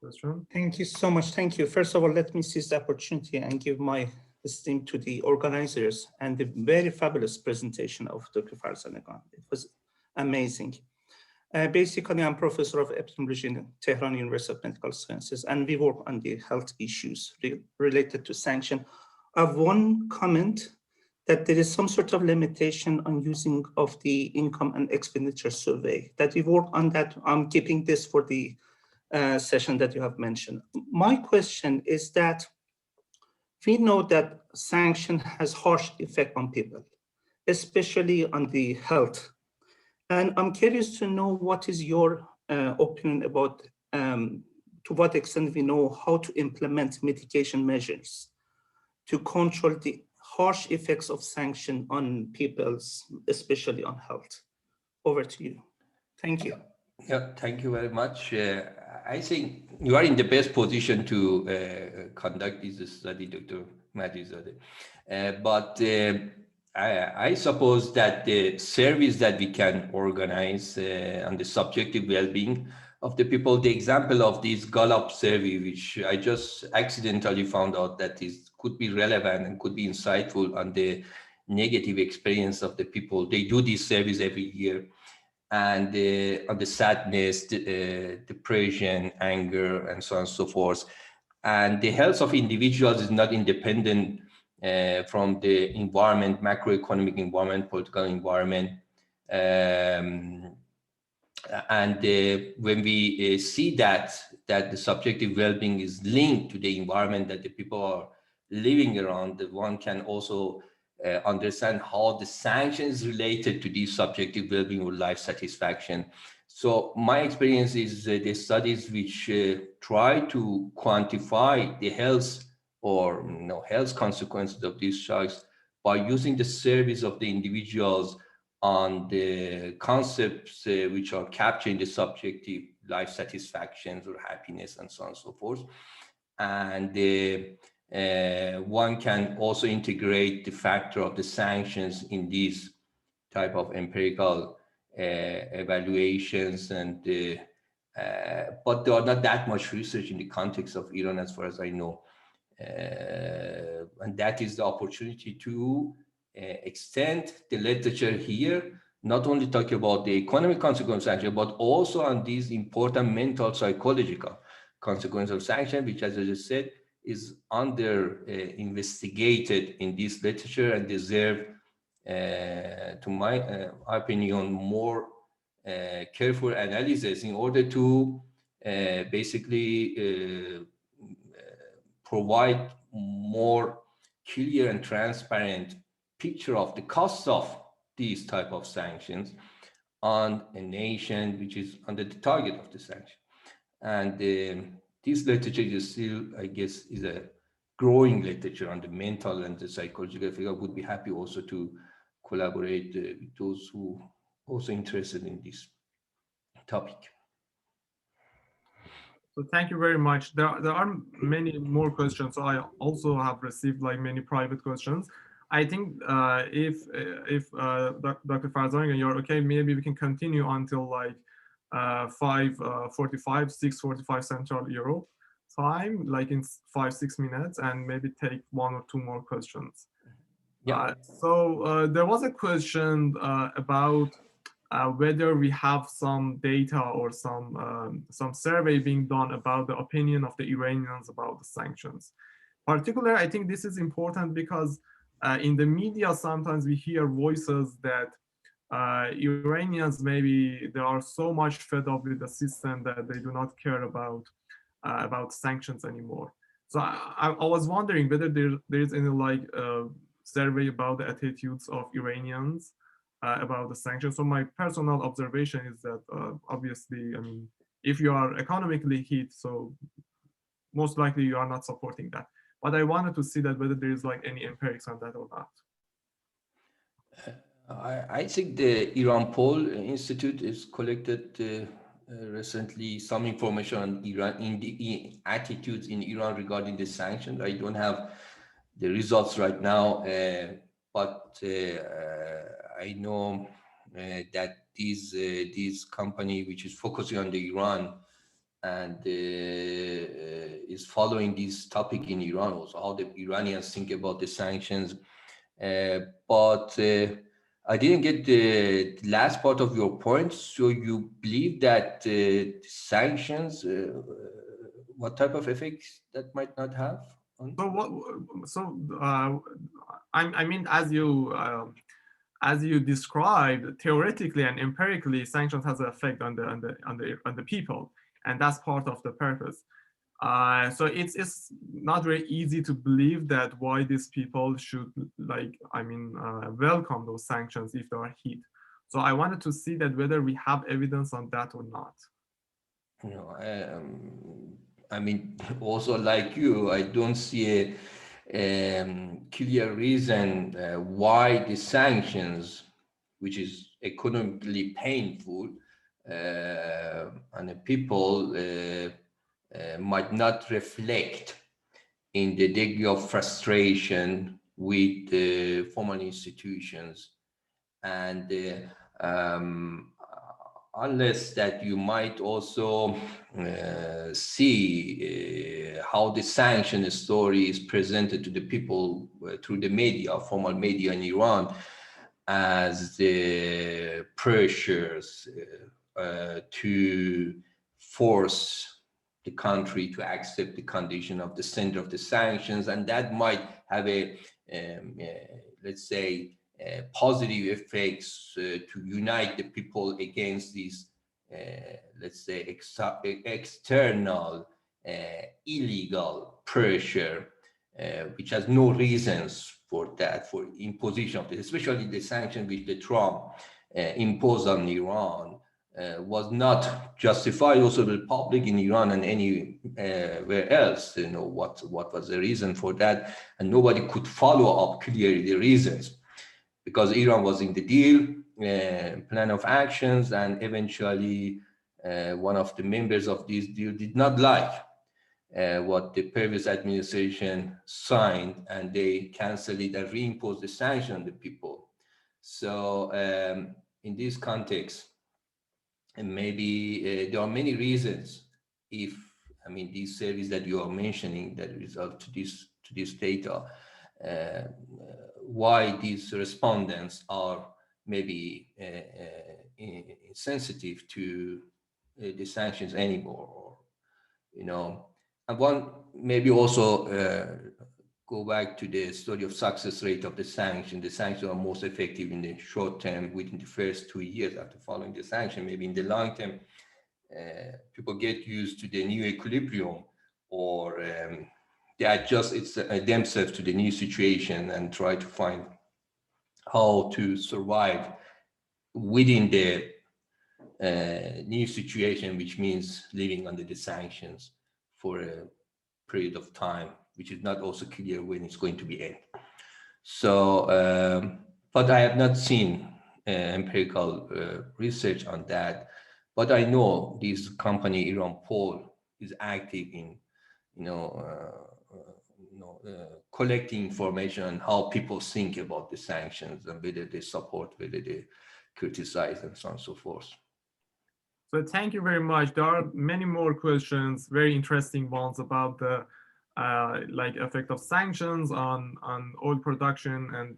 question? Thank you so much. Thank you. First of all, let me seize the opportunity and give my esteem to the organizers and the very fabulous presentation of Dr. Farzanegan. It was amazing. Basically, I'm professor of epidemiology in Tehran University of Medical Sciences, and we work on the health issues related to sanction. I have one comment that there is some sort of limitation on using of the income and expenditure survey, that we work on that. I'm keeping this for the session that you have mentioned. My question is that we know that sanction has harsh effect on people, especially on the health. And I'm curious to know what is your opinion about to what extent we know how to implement mitigation measures to control the harsh effects of sanction on people's, especially on health. Over to you. Thank you. Yeah, thank you very much. I think you are in the best position to conduct this study, Dr. Reza. But I suppose that the service that we can organize on the subjective well-being of the people, the example of this Gallup survey, which I just accidentally found out that is could be relevant and could be insightful on the negative experience of the people. They do this service every year, and on the sadness, depression, anger, and so on and so forth. And the health of individuals is not independent from the environment, macroeconomic environment, political environment. And when we see that the subjective well-being is linked to the environment that the people are living around, that one can also understand how the sanctions related to this subjective well-being or life satisfaction. So my experience is the studies which try to quantify the health or health consequences of these shocks by using the service of the individuals on the concepts which are capturing the subjective life satisfactions or happiness and so on and so forth. And one can also integrate the factor of the sanctions in these type of empirical evaluations. And but there are not that much research in the context of Iran as far as I know. And that is the opportunity to extend the literature here, not only talk about the economic consequences of sanction, but also on these important mental psychological consequences of sanction, which, as I just said, is under investigated in this literature and deserve, to my opinion, more careful analysis in order to basically provide more clear and transparent picture of the costs of these type of sanctions on a nation which is under the target of the sanction. And this literature is still, I guess, is a growing literature on the mental and the psychological field. I would be happy also to collaborate with those who also interested in this topic. So thank you very much. There are many more questions. So I also have received like many private questions. I think if Dr. Farzanegan, you're okay, maybe we can continue until like 5:45, 6:45 Central Europe time, like in 5-6 minutes, and maybe take 1 or 2 more questions. Yeah. So there was a question about whether we have some data or some survey being done about the opinion of the Iranians about the sanctions. Particularly, I think this is important because in the media, sometimes we hear voices that Iranians, maybe they are so much fed up with the system that they do not care about sanctions anymore. So I was wondering whether there is any like survey about the attitudes of Iranians about the sanctions. So my personal observation is that obviously, I mean, if you are economically hit, so most likely you are not supporting that. But I wanted to see that whether there is like any empirics on that or not. I think the Iran Poll Institute has collected recently some information on Iran in the attitudes in Iran regarding the sanctions. I don't have the results right now, but I know that this company, which is focusing on the Iran and is following this topic in Iran, also how the Iranians think about the sanctions. But I didn't get the last part of your point. So you believe that sanctions, what type of effects that might not have? I mean, as you described, theoretically and empirically, sanctions has an effect on the people, and that's part of the purpose. So it's not very easy to believe that why these people should welcome those sanctions if they are hit. So I wanted to see that whether we have evidence on that or not. I mean, also like you, I don't see clear reason why the sanctions, which is economically painful, and the people might not reflect in the degree of frustration with the formal institutions. And unless that you might also see how the sanction story is presented to the people through the media, formal media in Iran, as the pressures to force the country to accept the condition of the center of the sanctions, and that might have a let's say positive effects to unite the people against these let's say external illegal pressure, which has no reasons for that, for imposition of this, especially the sanction which the Trump imposed on Iran was not justified. Also the public in Iran and anywhere else, you know, what was the reason for that, and nobody could follow up clearly the reasons, because Iran was in the deal, plan of actions, and eventually one of the members of this deal did not like what the previous administration signed, and they canceled it and reimposed the sanction on the people. So in this context, and maybe there are many reasons, if I mean these services that you are mentioning that result to this data, why these respondents are maybe insensitive to the sanctions anymore, or, you know. And one maybe also go back to the study of success rate of the sanctions. The sanctions are most effective in the short term, within the first 2 years after following the sanction. Maybe in the long term, people get used to the new equilibrium, or they adjust themselves to the new situation and try to find how to survive within the new situation, which means living under the sanctions for a period of time, which is not also clear when it's going to be end. So, but I have not seen empirical research on that. But I know this company, Iran Poll, is active in, collecting information on how people think about the sanctions and whether they support, whether they criticize, and so on and so forth. So thank you very much. There are many more questions, very interesting ones about the like effect of sanctions on oil production, and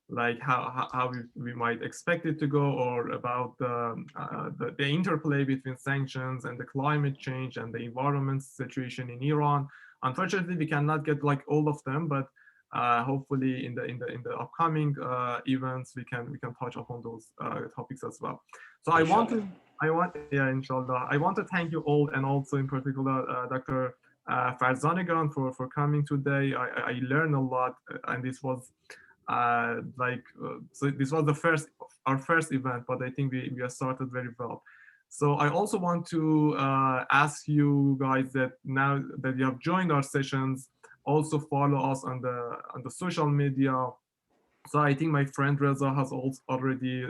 like how we might expect it to go, or about the interplay between sanctions and the climate change and the environment situation in Iran. Unfortunately, we cannot get like all of them, but hopefully in the upcoming events we can touch upon those topics as well. So inshallah. Inshallah. I want to thank you all, and also in particular Dr. Farzanegan for coming today. I learned a lot, and this was so this was our first event, but I think we have started very well. So I also want to ask you guys that now that you have joined our sessions, also follow us on the social media. So I think my friend Reza has also already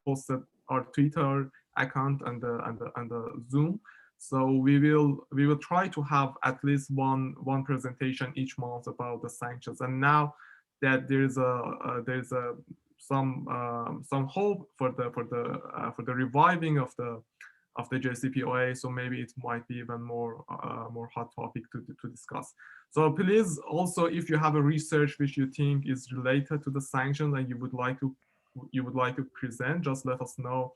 posted our Twitter account and the Zoom. So we will try to have at least one presentation each month about the sanctions. And now that there's some hope for the reviving of the JCPOA, so maybe it might be even more hot topic to discuss. So please also, if you have a research which you think is related to the sanctions and you would like to present, just let us know,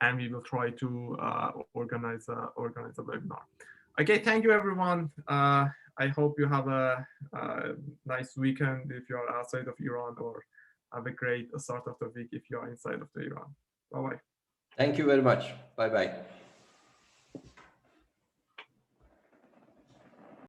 and we will try to organize a webinar. Okay, thank you everyone. I hope you have a nice weekend if you are outside of Iran, or have a great start of the week if you are inside of the Iran. Bye bye. Thank you very much. Bye bye.